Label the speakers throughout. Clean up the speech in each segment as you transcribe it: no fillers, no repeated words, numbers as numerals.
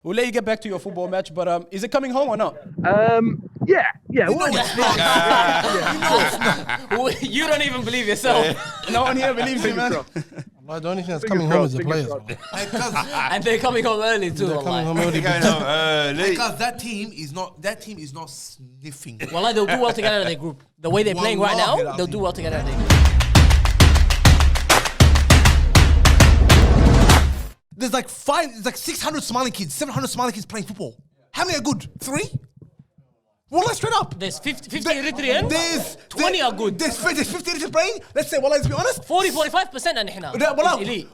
Speaker 1: We'll let you get back to your football match, but is it coming home or not?
Speaker 2: Yeah.
Speaker 3: You don't even believe yourself.
Speaker 1: No one here believes you, man.
Speaker 4: The only thing that's coming home is the players.
Speaker 3: And they're coming home early too.
Speaker 4: They're coming home early.
Speaker 5: Because that team is not sniffing.
Speaker 3: Wallah, they'll do well to get out of their group. The way they're playing right now, they'll do well to get out of their group.
Speaker 5: There's like 600 Somali kids, 700 Somali kids playing football. How many are good? 3? Wallah, straight up.
Speaker 3: There's 50 Eritreans.
Speaker 5: There's
Speaker 3: 20 are good.
Speaker 5: There's 50 Eritreans playing. Let's say, wallah, let's be honest.
Speaker 3: 40-45% and احنا.
Speaker 5: Wallah.
Speaker 3: It's elite.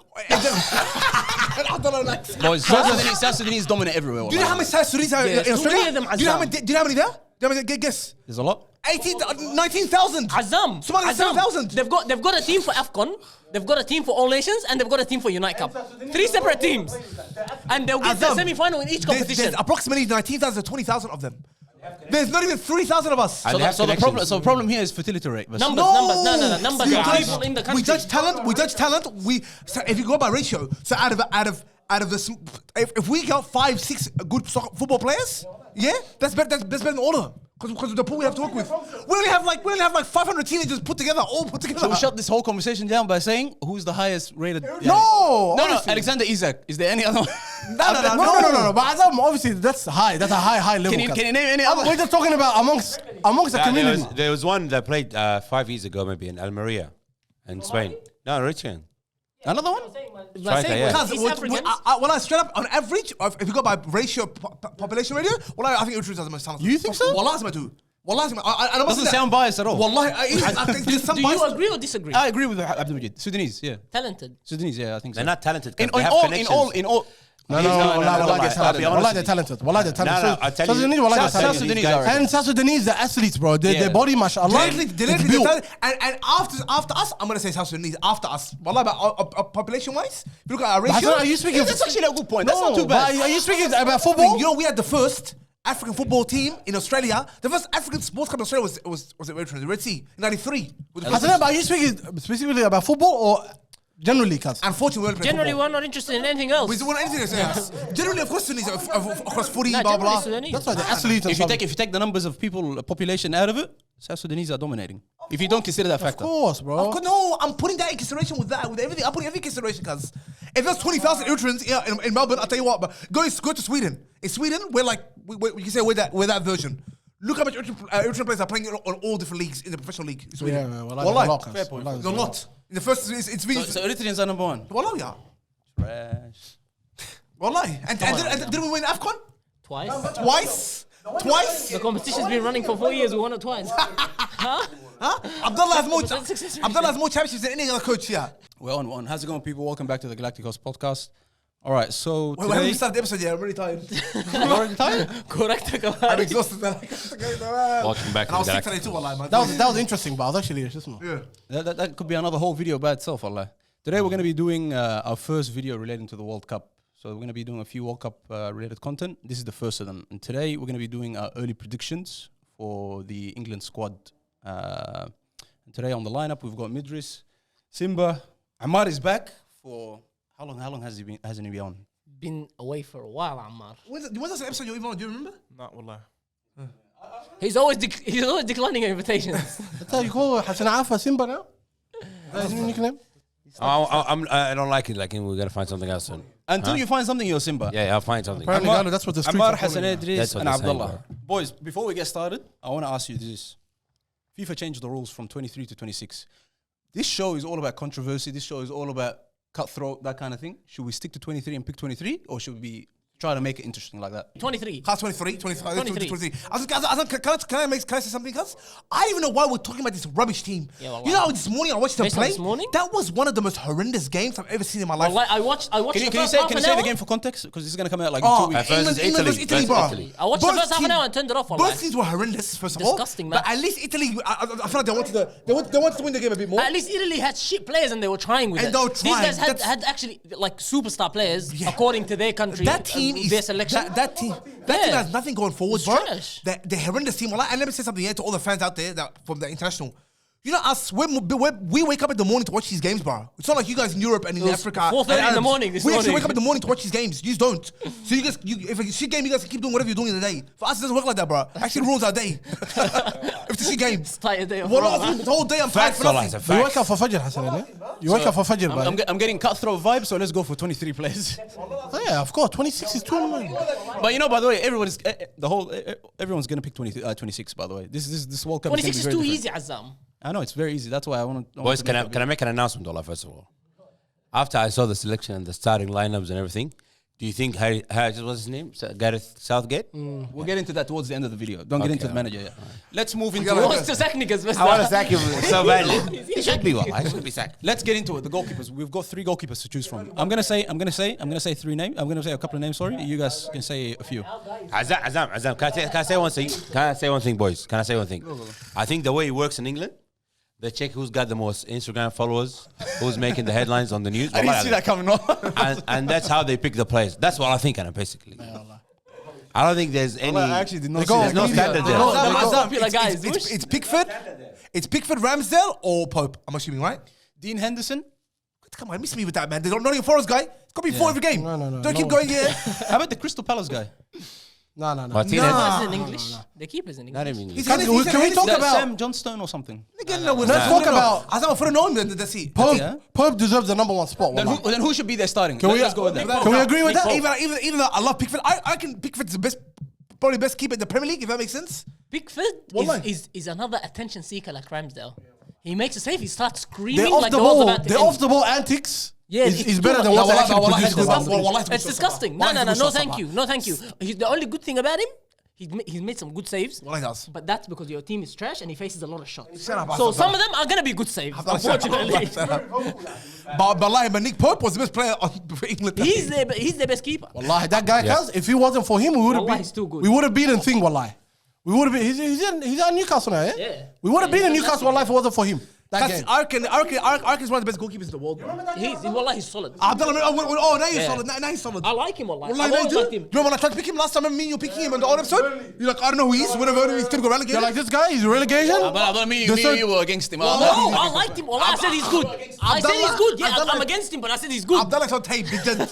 Speaker 1: Boys, South Sudanese dominate everywhere.
Speaker 5: Do you know how many South Sudanese are in Australia? Do you know how many there? Guess.
Speaker 1: There's a lot.
Speaker 5: 19,000.
Speaker 3: Azam.
Speaker 5: Somali 7,000.
Speaker 3: They've got a team for AFCON, they've got a team for All Nations, and they've got a team for Unite Cup. 3 separate teams. And they'll get the semi-final in each competition.
Speaker 5: There's approximately 19,000 to 20,000 of them. There's not even 3,000 of us.
Speaker 1: So the problem here is fertility rate.
Speaker 3: Numbers of people in the country.
Speaker 5: We judge talent. So if you go by ratio, so out of the, if we got 5-6 good football players, yeah, that's better than all of them. Because of the pool we have to work with. We only have like 500 teenagers put together.
Speaker 1: So we shut this whole conversation down by saying who's the highest rated.
Speaker 5: No,
Speaker 1: Alexander Isak. Is there any other one?
Speaker 4: No. But Azam, obviously, that's high. That's a high level.
Speaker 1: Can you name any other?
Speaker 4: We're just talking about amongst the community.
Speaker 6: There was one that played 5 years ago, maybe in Almeria, in Spain. No, Richmond.
Speaker 1: Another one?
Speaker 5: Well, straight up, on average, if you go by ratio, population ratio, well, I think Eritreans are the most talented.
Speaker 1: You think so?
Speaker 5: Wallah, I do. Wallah, I don't
Speaker 1: doesn't sound biased at all.
Speaker 5: Wallahi, I think there's some
Speaker 3: Do
Speaker 5: bias.
Speaker 3: you agree or disagree?
Speaker 1: I agree with Abdul Majid. Sudanese, yeah.
Speaker 3: Talented.
Speaker 1: Sudanese, yeah, I think so.
Speaker 6: They're not talented.
Speaker 1: In all.
Speaker 4: No, Wallah, they're talented. Wallah, they're talented.
Speaker 6: No, I tell you.
Speaker 1: South Sudanese are.
Speaker 4: And South Sudanese, they're athletes, bro. Their body, mashallah.
Speaker 5: And after us, I'm going to say South Sudanese. After us. Wallah, but population-wise, if you look at our ratio.
Speaker 4: Are you speaking?
Speaker 1: That's actually a good point. That's not too bad.
Speaker 4: Are you speaking about football?
Speaker 5: You know, we had the first African football team in Australia. The first African sports club in Australia was the Red Sea in '93.
Speaker 4: Are you speaking specifically about football or generally, cuz?
Speaker 5: Unfortunately,
Speaker 3: generally, we're not interested in anything else.
Speaker 5: We don't want anything else. Generally, of course, Sudanese across footy, blah blah.
Speaker 4: That's why the athletes.
Speaker 1: If you take the numbers of people, population out of it, South Sudanese are dominating. If you don't consider that factor.
Speaker 4: Of course, bro.
Speaker 5: No, I'm putting that in consideration with everything. I'm putting everything in consideration, cuz. If there's 20,000 Eritreans in Melbourne, I'll tell you what. But go to Sweden. In Sweden, we're like we can say we're that version. Look how much Eritrean players are playing on all different leagues in the professional league. In Sweden.
Speaker 4: Yeah, well,
Speaker 5: fair point. There's a lot. In the first, it's really.
Speaker 1: So Eritreans are number one.
Speaker 5: Wallahi, yeah.
Speaker 1: Trash.
Speaker 5: Wallahi. And didn't we win AFCON?
Speaker 3: Twice. The competition's been running for 4 years. We won it twice. Huh?
Speaker 5: Abdullah has more championships than any other coach here.
Speaker 1: We're on. How's it going, people? Welcome back to the Galacticoz podcast. All right, so
Speaker 5: when we started the episode, I'm really tired.
Speaker 1: You're already tired?
Speaker 3: Correct.
Speaker 5: I'm exhausted.
Speaker 6: Welcome back to the Galacticoz.
Speaker 4: That was interesting, but I was actually
Speaker 1: That could be another whole video by itself, Allah. Today we're going to be doing our first video relating to the World Cup. So we're going to be doing a few World Cup related content. This is the first of them. And today we're going to be doing our early predictions for the England squad. And today on the lineup we've got Midris, Simba, Ammar is back for how long hasn't he been on?
Speaker 3: Been away for a while, Ammar.
Speaker 5: When's that episode you even on? Do you remember?
Speaker 2: Not wallah.
Speaker 3: He's always declining invitations.
Speaker 4: That's how you call Hassan Afa Simba now? That's his nickname?
Speaker 6: I don't like it. Like, we're gonna find something else soon.
Speaker 1: Until you find something, you're Simba.
Speaker 6: Yeah, I'll find something.
Speaker 4: Apparently, that's what the streets
Speaker 1: Ammar,
Speaker 4: are
Speaker 1: Hassan
Speaker 4: calling
Speaker 1: Idris, and
Speaker 6: That's what they're
Speaker 1: Abdullah.
Speaker 6: saying,
Speaker 1: Boys, before we get started, I want to ask you this. FIFA changed the rules from 23 to 26. This show is all about controversy. This show is all about cutthroat, that kind of thing. Should we stick to 23 and pick 23? Or should we try to make it interesting like that?
Speaker 3: 23.
Speaker 5: Class 23, 25, 23. Can I say something, cuz? I don't even know why we're talking about this rubbish team.
Speaker 3: Yeah,
Speaker 5: you know, this morning I watched them play.
Speaker 3: This morning?
Speaker 5: That was one of the most horrendous games I've ever seen in my life.
Speaker 3: I watched
Speaker 1: Can you say the game for context? Because this is going to come out like in 2 weeks.
Speaker 5: England versus Italy, bro.
Speaker 3: I watched the first half an hour and turned it off.
Speaker 5: Both teams were horrendous, first of all.
Speaker 3: Disgusting, man.
Speaker 5: But at least Italy, I feel like they wanted to win the game a bit more.
Speaker 3: At least Italy had shit players and they were trying with it.
Speaker 5: They were trying.
Speaker 3: These guys had actually like superstar players according to their country.
Speaker 5: That team is
Speaker 3: their selection.
Speaker 5: That team has nothing going forward, bro.
Speaker 3: Trash.
Speaker 5: The horrendous team. And let me say something here to all the fans out there from the international. You know us, we wake up in the morning to watch these games, bro. It's not like you guys in Europe and in Africa.
Speaker 3: 4:30 in the morning.
Speaker 5: We actually wake up in the morning to watch these games. You don't. So if it's a shit game, you guys can keep doing whatever you're doing in the day. For us, it doesn't work like that, bro. Actually ruins our day. If it's a shit game.
Speaker 3: It's tight day.
Speaker 5: The whole day I'm tired
Speaker 6: Facts,
Speaker 5: for
Speaker 6: Salah,
Speaker 5: nothing.
Speaker 6: it's a
Speaker 4: You wake
Speaker 6: fact.
Speaker 4: up for Fajr, Hassan, innit? You wake up for Fajr, bro.
Speaker 1: I'm getting cutthroat vibes, so let's go for 23 players.
Speaker 4: Oh, yeah, of course. 26 is too much.
Speaker 1: But you know, by the way, everyone's gonna pick 26. By the way, this World Cup
Speaker 3: 26 is
Speaker 1: gonna
Speaker 3: too
Speaker 1: be very
Speaker 3: easy, Azam.
Speaker 1: I know it's very easy. That's why I want to.
Speaker 6: Boys, can I make an announcement, Ola, first of all? After I saw the selection and the starting lineups and everything, do you think what's his name? Gareth Southgate?
Speaker 1: We'll get into that towards the end of the video. Don't get into the manager yet. Let's move into.
Speaker 3: What's the techniques, best?
Speaker 6: I want to sack him so badly. He should be one. I should be sacked.
Speaker 1: Let's get into it. The goalkeepers. We've got 3 goalkeepers to choose from. I'm gonna say 3 names. I'm gonna say a couple of names. Sorry, you guys can say a few.
Speaker 6: Azam, can I say one thing? Can I say one thing, boys? Can I say one thing? I think the way it works in England, they check who's got the most Instagram followers, who's making the headlines on the news.
Speaker 1: I didn't see that coming on.
Speaker 6: and that's how they pick the players. That's what I think, Anna, basically. I don't think there's any.
Speaker 1: I actually did not see
Speaker 6: There's
Speaker 1: that.
Speaker 6: no standard there.
Speaker 3: Azam, feel like guys.
Speaker 5: It's Pickford. It's Pickford, Ramsdale, or Pope. I'm assuming, right?
Speaker 1: Dean Henderson.
Speaker 5: Come on, miss me with that, man. They're not your Forest guy. It's got to be 4 every game.
Speaker 4: No.
Speaker 5: Don't keep going here.
Speaker 1: How about the Crystal Palace guy?
Speaker 4: No.
Speaker 6: Martinez.
Speaker 3: That's in English. The keeper's in
Speaker 6: Not
Speaker 3: English.
Speaker 6: even.
Speaker 5: He's
Speaker 4: Can we talk
Speaker 1: That
Speaker 4: about
Speaker 1: Sam Johnstone or something?
Speaker 4: Let's talk about
Speaker 5: I thought for known that's it.
Speaker 4: Pope?
Speaker 1: Yeah.
Speaker 4: Pope deserves the number 1 spot.
Speaker 1: Then
Speaker 4: wallah.
Speaker 1: who should be there starting?
Speaker 4: Can we-
Speaker 1: Let's go with that.
Speaker 4: Can we agree with that?
Speaker 5: Even though I love Pickford, I can Pickford's the best, probably best keeper in the Premier League, if that makes sense.
Speaker 3: Pickford is another attention seeker like Ramsdale. He makes a save, he starts screaming
Speaker 4: They're off
Speaker 3: like
Speaker 4: the
Speaker 3: the world's
Speaker 4: ball.
Speaker 3: about to
Speaker 4: They're
Speaker 3: end.
Speaker 4: off the ball antics.
Speaker 3: Yeah,
Speaker 4: is better than what they actually produce.
Speaker 3: It's disgusting. No, thank you. No, thank you. The only good thing about him, he's made some good saves.
Speaker 5: Well, he does.
Speaker 3: But that's because your team is trash and he faces a lot of shots.
Speaker 5: Shut up,
Speaker 3: So
Speaker 5: Azam.
Speaker 3: some of them are going to be good saves, unfortunately.
Speaker 5: But Nick Pope was the best player for England.
Speaker 3: He's their best keeper.
Speaker 4: Wallahi, that guy, cuz, if it wasn't for him, we would have
Speaker 3: Wallahi,
Speaker 4: been.
Speaker 3: he's too good.
Speaker 4: We would have been in thing, wallahi. We would have been. He's at Newcastle now, yeah.
Speaker 3: Yeah.
Speaker 4: We would have been in Newcastle, wallahi, if it wasn't for him. That game.
Speaker 5: Arkin is one of the best goalkeepers in the world.
Speaker 3: He's solid.
Speaker 5: Abdullah, now he's
Speaker 3: Yeah.
Speaker 5: solid. Now he's solid.
Speaker 3: I like him, wallahi.
Speaker 5: Wallahi,
Speaker 3: I've
Speaker 5: no,
Speaker 3: always
Speaker 5: you
Speaker 3: liked
Speaker 5: do?
Speaker 3: him.
Speaker 5: You know when I tried to pick him last time, I remember me and you picking him on the old episode? You're like, I don't know who he is. Whenever he's still go relegated.
Speaker 4: You're like, this guy, he's relegation.
Speaker 1: But me and you were against him.
Speaker 3: No, I liked him. Wallah, I said he's good. I said he's good. Yeah, I'm against him, but I said he's good.
Speaker 5: Abdullah on tape, بجد.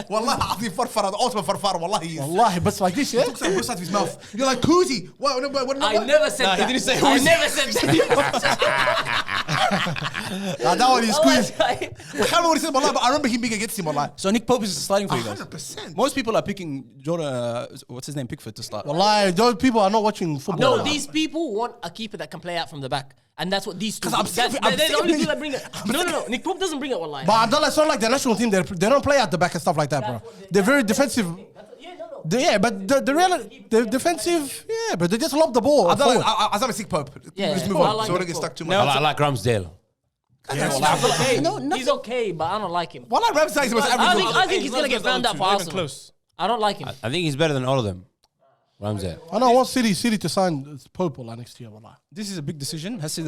Speaker 5: والله عظيم فرفر هذا ultimate فرفر والله he is.
Speaker 4: Wallahi, but like this, yeah.
Speaker 5: Looks like both sides of his mouth. You're like Kuzi. What?
Speaker 3: I never said that.
Speaker 1: he didn't say
Speaker 3: I
Speaker 1: who's-
Speaker 3: never said that.
Speaker 4: That one is squeezed.
Speaker 5: I can't remember what he said, والله, but I remember him being against him, والله.
Speaker 1: So Nick Pope is starting for you guys.
Speaker 5: 100%.
Speaker 1: Most people are picking Jordan. What's his name? Pickford to start.
Speaker 4: Wallahi, those people are not watching football.
Speaker 3: No, these people want a keeper that can play out from the back. And that's what these two do.
Speaker 5: I'm sick of it. I'm
Speaker 3: They're
Speaker 5: sick
Speaker 3: the only
Speaker 5: of
Speaker 3: two
Speaker 5: it.
Speaker 3: that bring it. No. Nick Pope doesn't bring it, wallahi.
Speaker 4: But Abdullah, it's not like the national team. They don't play at the back and stuff like that, bro. They're very defensive. Yeah, but the defensive, yeah, but they just lob the ball. forward.
Speaker 5: I'm a sick Pope.
Speaker 3: Yeah,
Speaker 5: Let's move
Speaker 3: I
Speaker 5: on.
Speaker 3: like
Speaker 5: So we don't
Speaker 3: Nick
Speaker 5: get stuck too
Speaker 3: Pope.
Speaker 5: much.
Speaker 6: I like Ramsdale.
Speaker 3: He's okay, but I don't like him.
Speaker 5: Wallah, Ramsey is the most average.
Speaker 3: I think he's gonna get found out for Arsenal. I don't like him.
Speaker 6: I think he's better than all of them. Ramsdale.
Speaker 4: I know I want City to sign Pope next year, wallahi.
Speaker 1: This is a big decision. Has to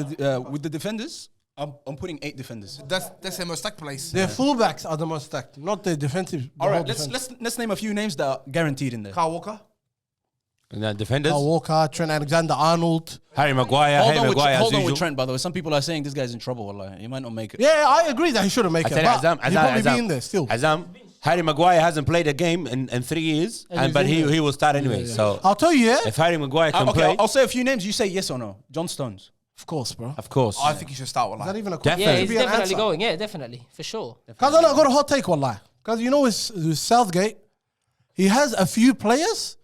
Speaker 1: with the defenders. I'm putting 8 defenders.
Speaker 5: That's a most stacked place.
Speaker 4: Their fullbacks are the most stacked, not the defensive.
Speaker 1: All right, let's name a few names that are guaranteed in there.
Speaker 5: Kyle Walker.
Speaker 6: And then defenders.
Speaker 4: Kyle Walker, Trent Alexander-Arnold.
Speaker 6: Harry Maguire.
Speaker 1: Hold
Speaker 6: Harry
Speaker 1: on, with,
Speaker 6: Maguire as
Speaker 1: hold on with
Speaker 6: usual.
Speaker 1: Trent, by the way. Some people are saying this guy's in trouble. Wallah. He might not make it.
Speaker 4: Yeah, I agree that he shouldn't make
Speaker 6: I
Speaker 4: it.
Speaker 6: tell you,
Speaker 4: But he'll probably be in there still.
Speaker 6: Azam, Harry Maguire hasn't played a game in 3 years, but he will start anyway. So
Speaker 4: I'll tell you, yeah.
Speaker 6: if Harry Maguire can
Speaker 1: Okay,
Speaker 6: play,
Speaker 1: I'll say a few names. You say yes or no. John Stones.
Speaker 4: Of course, bro.
Speaker 6: of course.
Speaker 5: I think he should start.
Speaker 4: Is that
Speaker 5: Wallah.
Speaker 4: even a
Speaker 6: Definitely.
Speaker 3: Yeah,
Speaker 6: Should
Speaker 3: he's
Speaker 4: be an
Speaker 3: definitely
Speaker 4: answer.
Speaker 3: going. Yeah, definitely. For sure.
Speaker 4: Because I got a hot take, wallahi. Because you know, with Southgate, he has a few players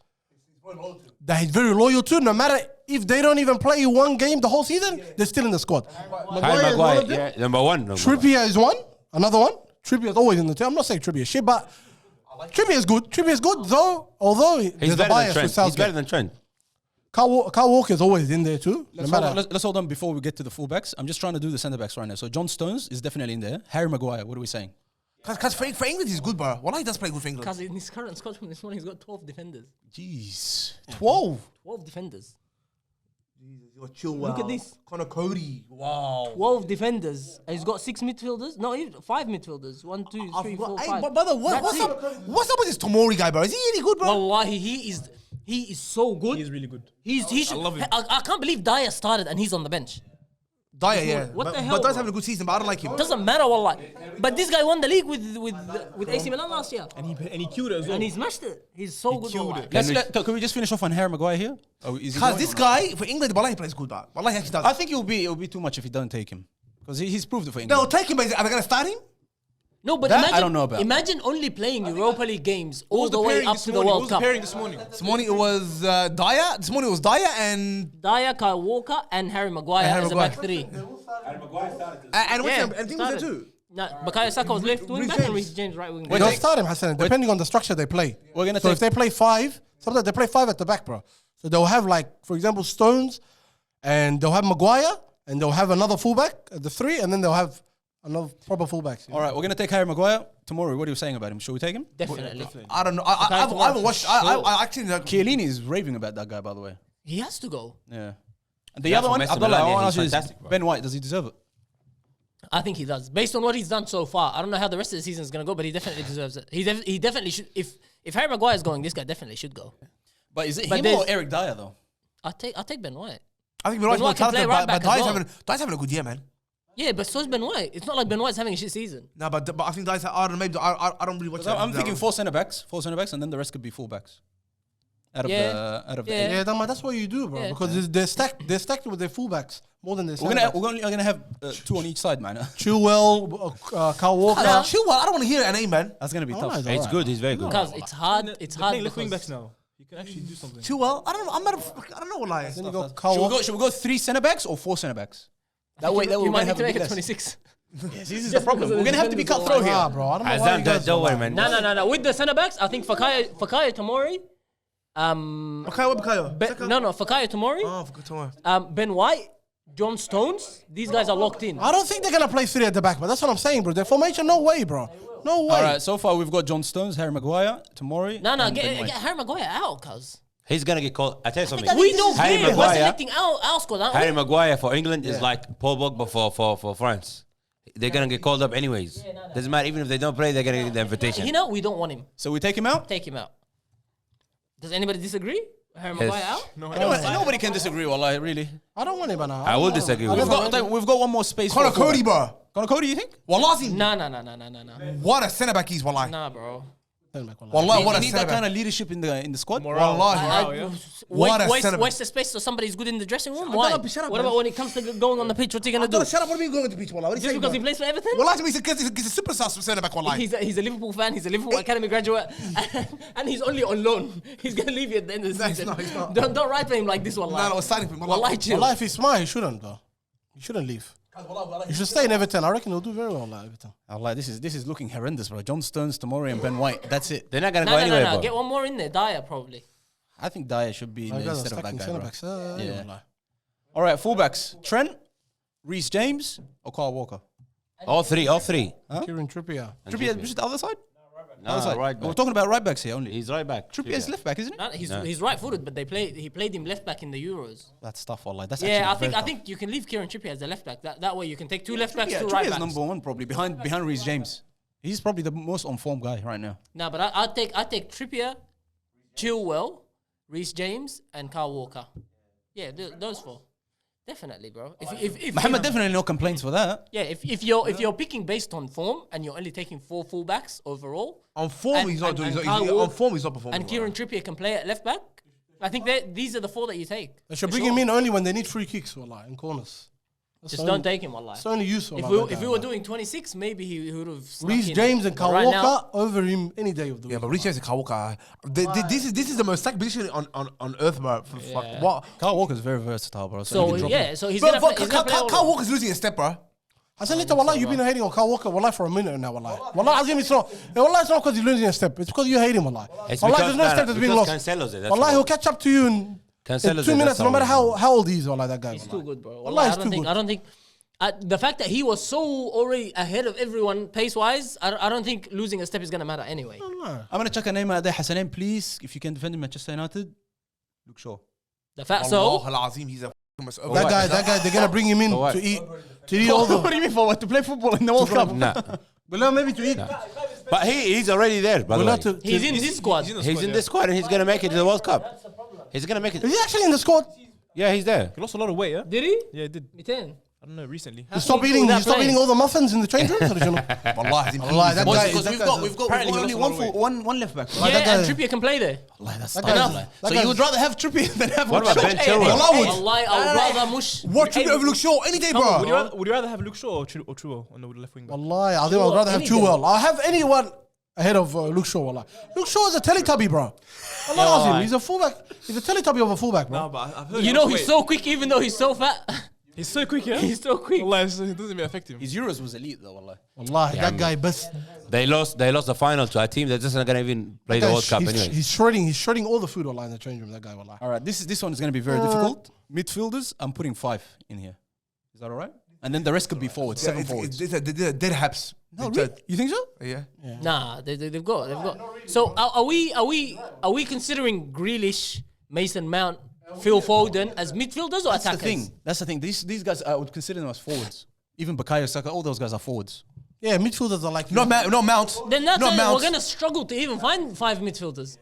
Speaker 4: that he's very loyal to. No matter if they don't even play one game the whole season, they're still in the squad.
Speaker 6: Harry
Speaker 4: is one of
Speaker 6: Maguire,
Speaker 4: them.
Speaker 6: yeah, number one.
Speaker 4: Trippier is one. Another one. Trippier is always in the team. I'm not saying Trippier is shit, but Trippier is good. Trippier is good, though. Although
Speaker 6: He's
Speaker 4: there's a
Speaker 6: better than
Speaker 4: bias with
Speaker 6: Trent. He's
Speaker 4: Southgate.
Speaker 6: better than Trent.
Speaker 4: Kyle Walker is always in there too.
Speaker 1: Let's hold on before we get to the fullbacks. I'm just trying to do the centre backs right now. So John Stones is definitely in there. Harry Maguire, what are we saying?
Speaker 5: Because for England, he's good, bro. Wallah, he does play good for England.
Speaker 3: Because in his current squad from this morning, he's got 12 defenders.
Speaker 1: Jeez.
Speaker 4: 12.
Speaker 3: 12 defenders.
Speaker 5: You're chill.
Speaker 3: Look at this.
Speaker 5: Connor Cody. Wow.
Speaker 3: 12 defenders. And he's got 6 midfielders. No, even 5 midfielders. 1, 2, 3, 4, 5.
Speaker 5: But brother, what's up with this Tomori guy, bro? Is he any good, bro?
Speaker 3: Wallahi, he is so good.
Speaker 1: He's really good.
Speaker 3: He should. I can't believe Dyer started and he's on the bench.
Speaker 5: Dyer, yeah.
Speaker 3: What the
Speaker 5: But
Speaker 3: hell,
Speaker 5: Dyer's
Speaker 3: bro?
Speaker 5: having a good season, but I don't like him.
Speaker 3: Doesn't matter, wallah. But this guy won the league with AC Milan last year.
Speaker 2: And he killed it as well.
Speaker 3: And he smashed it. He's so good,
Speaker 2: killed
Speaker 3: wallah.
Speaker 2: it.
Speaker 1: Can we just finish off on Harry Maguire here? Oh, is he
Speaker 5: Because
Speaker 1: going
Speaker 5: this
Speaker 1: or not?
Speaker 5: guy, for England, Wallahi, he plays good, dog. Wallahi, he actually does.
Speaker 1: I think it'll be too much if you don't take him because he's proved it for England.
Speaker 5: They'll take him, but are they going to start him?
Speaker 3: No, but
Speaker 1: That
Speaker 3: imagine,
Speaker 1: I don't know about.
Speaker 3: Imagine only playing Europa League games all the way
Speaker 2: pairing
Speaker 3: up
Speaker 2: this
Speaker 3: to the
Speaker 2: morning?
Speaker 3: World
Speaker 2: Who's
Speaker 3: Cup.
Speaker 2: pairing this morning?
Speaker 5: This morning it was Dyer. This morning it was Dyer and
Speaker 3: Dyer, Kyle Walker, and Harry Maguire
Speaker 5: And Harry
Speaker 3: as a
Speaker 5: Maguire.
Speaker 3: back three.
Speaker 5: what's him? And things
Speaker 3: started.
Speaker 5: there too.
Speaker 3: No, Bukayo Saka was left wing
Speaker 5: Rhys
Speaker 3: back and
Speaker 5: James.
Speaker 3: Rhys James right wing
Speaker 4: They
Speaker 3: back.
Speaker 4: don't start him, Hassan, depending on the structure they play.
Speaker 1: We're gonna
Speaker 4: So
Speaker 1: take-
Speaker 4: if they play 5, sometimes they play 5 at the back, bro. So they'll have like, for example, Stones, and they'll have Maguire, and they'll have another fullback at the 3, and then they'll have another proper fullbacks.
Speaker 1: All right, we're gonna take Harry Maguire tomorrow. What are you saying about him? Should we take him?
Speaker 3: Definitely.
Speaker 5: I don't know. I haven't watched. I actually.
Speaker 1: Chiellini is raving about that guy, by the way.
Speaker 3: He has to go.
Speaker 1: Yeah. And the
Speaker 6: Yeah,
Speaker 1: other
Speaker 6: for
Speaker 1: one,
Speaker 6: Messi
Speaker 1: Abdullah,
Speaker 6: Milan,
Speaker 1: I
Speaker 6: yeah,
Speaker 1: want to
Speaker 6: he's
Speaker 1: ask you is
Speaker 6: fantastic, bro.
Speaker 1: Ben White. Does he deserve it?
Speaker 3: I think he does. Based on what he's done so far, I don't know how the rest of the season is going to go, but he definitely deserves it. He definitely should. If Harry Maguire is going, this guy definitely should go.
Speaker 1: But is it
Speaker 3: But
Speaker 1: him
Speaker 3: there's-
Speaker 1: or Eric Dyer though?
Speaker 3: I'll take Ben White.
Speaker 5: I think Ben White's
Speaker 3: Ben
Speaker 5: more
Speaker 3: White can play
Speaker 5: talented,
Speaker 3: right
Speaker 5: but
Speaker 3: back as
Speaker 5: Dyer's having a good year, man.
Speaker 3: Yeah, but so's Ben White. It's not like Ben White's having a shit season.
Speaker 5: No, but I think Dyer's. I don't know. Maybe I don't really watch.
Speaker 1: So I'm thinking 4 centre backs, and then the rest could be fullbacks. Out of
Speaker 3: Yeah.
Speaker 1: the
Speaker 3: Yeah.
Speaker 4: Yeah, that's what you do, bro.
Speaker 3: Yeah.
Speaker 4: Because they're stacked with their fullbacks more than their
Speaker 1: We're gonna have 2 on each side, man.
Speaker 4: Chilwell, Kyle Walker.
Speaker 5: Chill. I don't want to hear a name, man.
Speaker 1: That's gonna be
Speaker 4: Oh,
Speaker 1: tough.
Speaker 4: nice.
Speaker 6: It's good. He's very good.
Speaker 3: Because it's hard. It's hard.
Speaker 2: Playing left wing
Speaker 3: because-
Speaker 2: backs now. You can actually do something.
Speaker 5: Chill. I don't know. I'm not. I don't know what lie.
Speaker 4: Then you go Kyle
Speaker 1: Should we
Speaker 4: Walker.
Speaker 1: go? Should we go 3 centre backs or 4 centre backs? That way,
Speaker 3: You
Speaker 1: we're
Speaker 3: might
Speaker 1: gonna
Speaker 3: need
Speaker 1: have
Speaker 3: to
Speaker 1: a
Speaker 3: make
Speaker 1: big
Speaker 3: it
Speaker 1: less.
Speaker 3: 26.
Speaker 1: Yes, this is the problem. We're gonna have to be
Speaker 3: defenders
Speaker 1: cutthroat
Speaker 4: Nah,
Speaker 1: here.
Speaker 4: bro. I don't know why you guys
Speaker 6: Don't worry, man.
Speaker 3: No. With the centre backs, I think Fakayo Tomori.
Speaker 5: Okay, what Bukayo?
Speaker 3: Fakayo Tomori.
Speaker 5: Oh, for tomorrow.
Speaker 3: Ben White, John Stones. These guys are locked in.
Speaker 4: I don't think they're gonna play 3 at the back, but that's what I'm saying, bro. Their formation, no way, bro. No way.
Speaker 1: All right, so far we've got John Stones, Harry Maguire, Tomori.
Speaker 3: No,
Speaker 1: and
Speaker 3: get
Speaker 1: Ben White.
Speaker 3: Harry Maguire out, cuz.
Speaker 6: He's gonna get called. I tell you something.
Speaker 3: We don't
Speaker 6: Harry
Speaker 3: care. We're
Speaker 6: Maguire.
Speaker 3: selecting our squad, aren't
Speaker 6: Harry
Speaker 3: we?
Speaker 6: Maguire for England is like Paul Pogba for France. They're gonna get called up anyways. Doesn't matter. Even if they don't play, they're gonna get the invitation.
Speaker 3: You know, we don't want him.
Speaker 1: So we take him out.
Speaker 3: Take him out. Does anybody disagree? Harry Maguire out?
Speaker 1: Nobody can disagree, wallahi, really.
Speaker 4: I don't want him, man.
Speaker 6: I will disagree with
Speaker 1: We've
Speaker 6: you.
Speaker 1: got one more space.
Speaker 5: Connor
Speaker 1: for
Speaker 5: Cody,
Speaker 1: fullback.
Speaker 5: bro.
Speaker 1: Connor Cody, you think?
Speaker 5: Wallahi.
Speaker 3: No.
Speaker 5: What a centre back he's, wallahi.
Speaker 3: Nah, bro.
Speaker 5: Wallahi,
Speaker 1: You
Speaker 5: what a
Speaker 1: need
Speaker 5: centre
Speaker 1: that kind
Speaker 5: back.
Speaker 1: of leadership in the squad.
Speaker 5: Wallahi. What a centre back.
Speaker 3: Waste the space so somebody's good in the dressing room?
Speaker 5: Shut
Speaker 3: Why?
Speaker 5: up, shut up,
Speaker 3: What
Speaker 5: man.
Speaker 3: about when it comes to going on the pitch? What's he gonna do?
Speaker 5: Shut up. What do you mean going to the pitch, wallahi? What are you
Speaker 3: Just
Speaker 5: saying,
Speaker 3: because he
Speaker 5: bro?
Speaker 3: plays for Everton?
Speaker 5: Wallahi, he's a superstar centre back, wallahi.
Speaker 3: He's a Liverpool fan. He's a Liverpool Academy graduate, and he's only on loan. He's gonna leave you at the end of the
Speaker 5: No, he's
Speaker 3: season.
Speaker 5: not, he's not.
Speaker 3: Don't write for him like this, wallahi.
Speaker 5: No, we're signing for him.
Speaker 3: Wallahi, chill.
Speaker 4: Well, if he's smart, he shouldn't, though. He shouldn't leave. He should stay in Everton. I reckon he'll do very well at Everton.
Speaker 1: Allah, this is looking horrendous, bro. John Stones, Tomori, and Ben White. That's it.
Speaker 6: They're not gonna go
Speaker 3: No.
Speaker 6: anywhere, bro.
Speaker 3: Get one more in there. Dyer probably.
Speaker 1: I think Dyer should be in
Speaker 4: Like
Speaker 1: there
Speaker 4: guys are
Speaker 1: instead of that
Speaker 4: stacking
Speaker 1: guy,
Speaker 4: centre
Speaker 1: bro.
Speaker 4: backs.
Speaker 1: Yeah.
Speaker 4: Wallah.
Speaker 1: All right, fullbacks: Trent, Rhys James, or Kyle Walker.
Speaker 6: All three.
Speaker 4: Kieran Trippier.
Speaker 1: Trippier, is it the other side?
Speaker 6: No,
Speaker 1: Other side.
Speaker 6: right
Speaker 1: We're
Speaker 6: back.
Speaker 1: talking about right backs here only.
Speaker 6: He's right back.
Speaker 1: Trippier's left back, isn't it?
Speaker 3: No, he's right-footed, but he played him left back in the Euros.
Speaker 1: That's tough, Allah. That's
Speaker 3: Yeah,
Speaker 1: actually
Speaker 3: I think you can leave Kieran Trippier as the left back. That way you can take 2 left backs, 2
Speaker 1: Trippier's
Speaker 3: right backs.
Speaker 1: number 1 probably behind Rhys James. He's probably the most on form guy right now.
Speaker 3: No, but I take Trippier, Chilwell, Rhys James, and Kyle Walker. Yeah, those 4. Definitely, bro. If
Speaker 1: Mohammed definitely no complaints for that.
Speaker 3: yeah, if you're picking based on form and you're only taking 4 fullbacks overall,
Speaker 5: On form,
Speaker 3: And-
Speaker 5: he's not
Speaker 3: and-
Speaker 5: doing.
Speaker 3: and
Speaker 5: he's
Speaker 3: Kyle
Speaker 5: not- On
Speaker 3: Walker-
Speaker 5: form, he's not performing.
Speaker 3: and Kieran Trippier can play at left back, I think these are the 4 that you take.
Speaker 4: They should
Speaker 3: For
Speaker 4: bring
Speaker 3: sure.
Speaker 4: him in only when they need free kicks, wallah, in corners. That's
Speaker 3: Just
Speaker 4: the
Speaker 3: don't
Speaker 4: only-
Speaker 3: take him, wallah.
Speaker 4: It's the only use.
Speaker 3: If
Speaker 4: wallah,
Speaker 3: we
Speaker 4: that guy,
Speaker 3: were
Speaker 4: wallah.
Speaker 3: doing 26, maybe he would have.
Speaker 4: Rhys James and Kyle
Speaker 3: Right
Speaker 4: Walker
Speaker 3: now,
Speaker 4: over him any day of the week.
Speaker 5: Yeah, but Rhys James and Kyle Walker, this is the most stacked position on earth, bro.
Speaker 3: Yeah.
Speaker 5: What?
Speaker 1: Kyle Walker's very versatile, bro.
Speaker 3: so
Speaker 1: he can drop
Speaker 3: yeah,
Speaker 1: in.
Speaker 3: so he's
Speaker 5: Bro,
Speaker 3: gonna play. He's gonna play all
Speaker 5: Kyle
Speaker 3: of
Speaker 5: Walker's losing a step, bro.
Speaker 4: I said, later, wallah, you've been hating on Kyle Walker, wallah, for a minute now, wallah. Wallah, Azim, it's not because he's losing a step. It's because you hate him, wallah.
Speaker 6: It's
Speaker 4: Wallah,
Speaker 6: because-
Speaker 4: there's no
Speaker 6: no,
Speaker 4: step that's being
Speaker 6: because
Speaker 4: lost.
Speaker 6: Cancelo's there, that's
Speaker 4: Wallah,
Speaker 6: why.
Speaker 4: he'll catch up to you in
Speaker 6: Cancelo
Speaker 4: 2
Speaker 6: said
Speaker 4: minutes,
Speaker 6: that's
Speaker 4: no matter
Speaker 6: how-
Speaker 4: how old he is, wallah, that guy.
Speaker 3: He's
Speaker 4: wallah.
Speaker 3: too good, bro.
Speaker 4: Wallah, he's
Speaker 3: I
Speaker 4: too
Speaker 3: don't
Speaker 4: good.
Speaker 3: think. The fact that he was so already ahead of everyone pace-wise, I don't think losing a step is gonna matter anyway.
Speaker 1: I'm gonna check a name out there, Hassanin, please. If you can defend him, Manchester United, Luke Shaw.
Speaker 3: The fact
Speaker 5: Allah al-Azim, he's a
Speaker 4: That guy, they're gonna bring him in
Speaker 6: what?
Speaker 4: to eat all the.
Speaker 1: What do you mean for what? To play football in the World Cup?
Speaker 6: Nah.
Speaker 4: Well, maybe to eat.
Speaker 6: But he's already there, by the
Speaker 4: Well,
Speaker 6: way.
Speaker 4: not to-
Speaker 3: he's in this squad.
Speaker 6: He's in this squad and he's gonna make it to the World Cup. He's gonna make it.
Speaker 4: Is he actually in the squad?
Speaker 6: Yeah, he's there.
Speaker 2: He lost a lot of weight, yeah?
Speaker 3: Did he?
Speaker 2: Yeah, he did.
Speaker 3: 200.
Speaker 2: I don't know, recently.
Speaker 4: You stop eating all the muffins in the change room?
Speaker 5: Wallahi,
Speaker 4: Wallahi, that
Speaker 1: Boys,
Speaker 4: guy-
Speaker 1: because
Speaker 4: that
Speaker 1: we've
Speaker 4: guy's
Speaker 1: got
Speaker 4: a-
Speaker 1: we've got
Speaker 2: apparently he
Speaker 1: only
Speaker 2: lost a lot of
Speaker 1: one left back.
Speaker 3: Yeah,
Speaker 4: that
Speaker 3: and
Speaker 4: guy-
Speaker 3: Trippier can play there.
Speaker 1: Wallahi, that's
Speaker 4: That
Speaker 1: enough.
Speaker 4: guy's-
Speaker 1: So
Speaker 4: that
Speaker 1: you
Speaker 4: guy's-
Speaker 1: would rather have Trippier than have
Speaker 6: What about Ben Chilwell?
Speaker 5: Wallah would.
Speaker 3: Wallahi, I would rather mush.
Speaker 5: What Trippier over Luke Shaw any day, bro.
Speaker 2: Would you rather have Luke Shaw or True on the left wing back?
Speaker 4: Wallahi, I think I'd rather have
Speaker 3: any
Speaker 4: Chilwell. I'll have anyone ahead of Luke Shaw, wallah. Luke Shaw is a Teletubby, bro. Allah Azim, he's a fullback. He's a Teletubby of a fullback, bro.
Speaker 2: No, but I've heard
Speaker 3: You know he's so quick, even though he's so fat.
Speaker 2: He's so quick, yeah?
Speaker 3: He's so quick.
Speaker 2: Wallah, it doesn't even affect him.
Speaker 1: His Euros was elite though, wallah.
Speaker 4: Wallahi, that guy best.
Speaker 6: They lost the final to a team that's just not gonna even play the World Cup anyway.
Speaker 4: He's shredding all the food wallah in the change room, that guy, wallah.
Speaker 1: All right, this one is going to be very difficult. Midfielders, I'm putting 5 in here. Is that all right? And then the rest could be forwards, 7 forwards.
Speaker 5: They're dead haps.
Speaker 1: No, really? You think so?
Speaker 5: Yeah.
Speaker 3: Nah, they've got. So are we considering Grealish, Mason Mount, Phil Foden as midfielders or
Speaker 1: That's the
Speaker 3: attackers?
Speaker 1: thing. That's the thing. These guys, I would consider them as forwards. Even Bukayo Saka, all those guys are forwards.
Speaker 4: Yeah, midfielders are like...
Speaker 5: Not Mount.
Speaker 3: Then that's
Speaker 5: Not
Speaker 3: it.
Speaker 5: Mount.
Speaker 3: We're gonna struggle to even find 5 midfielders.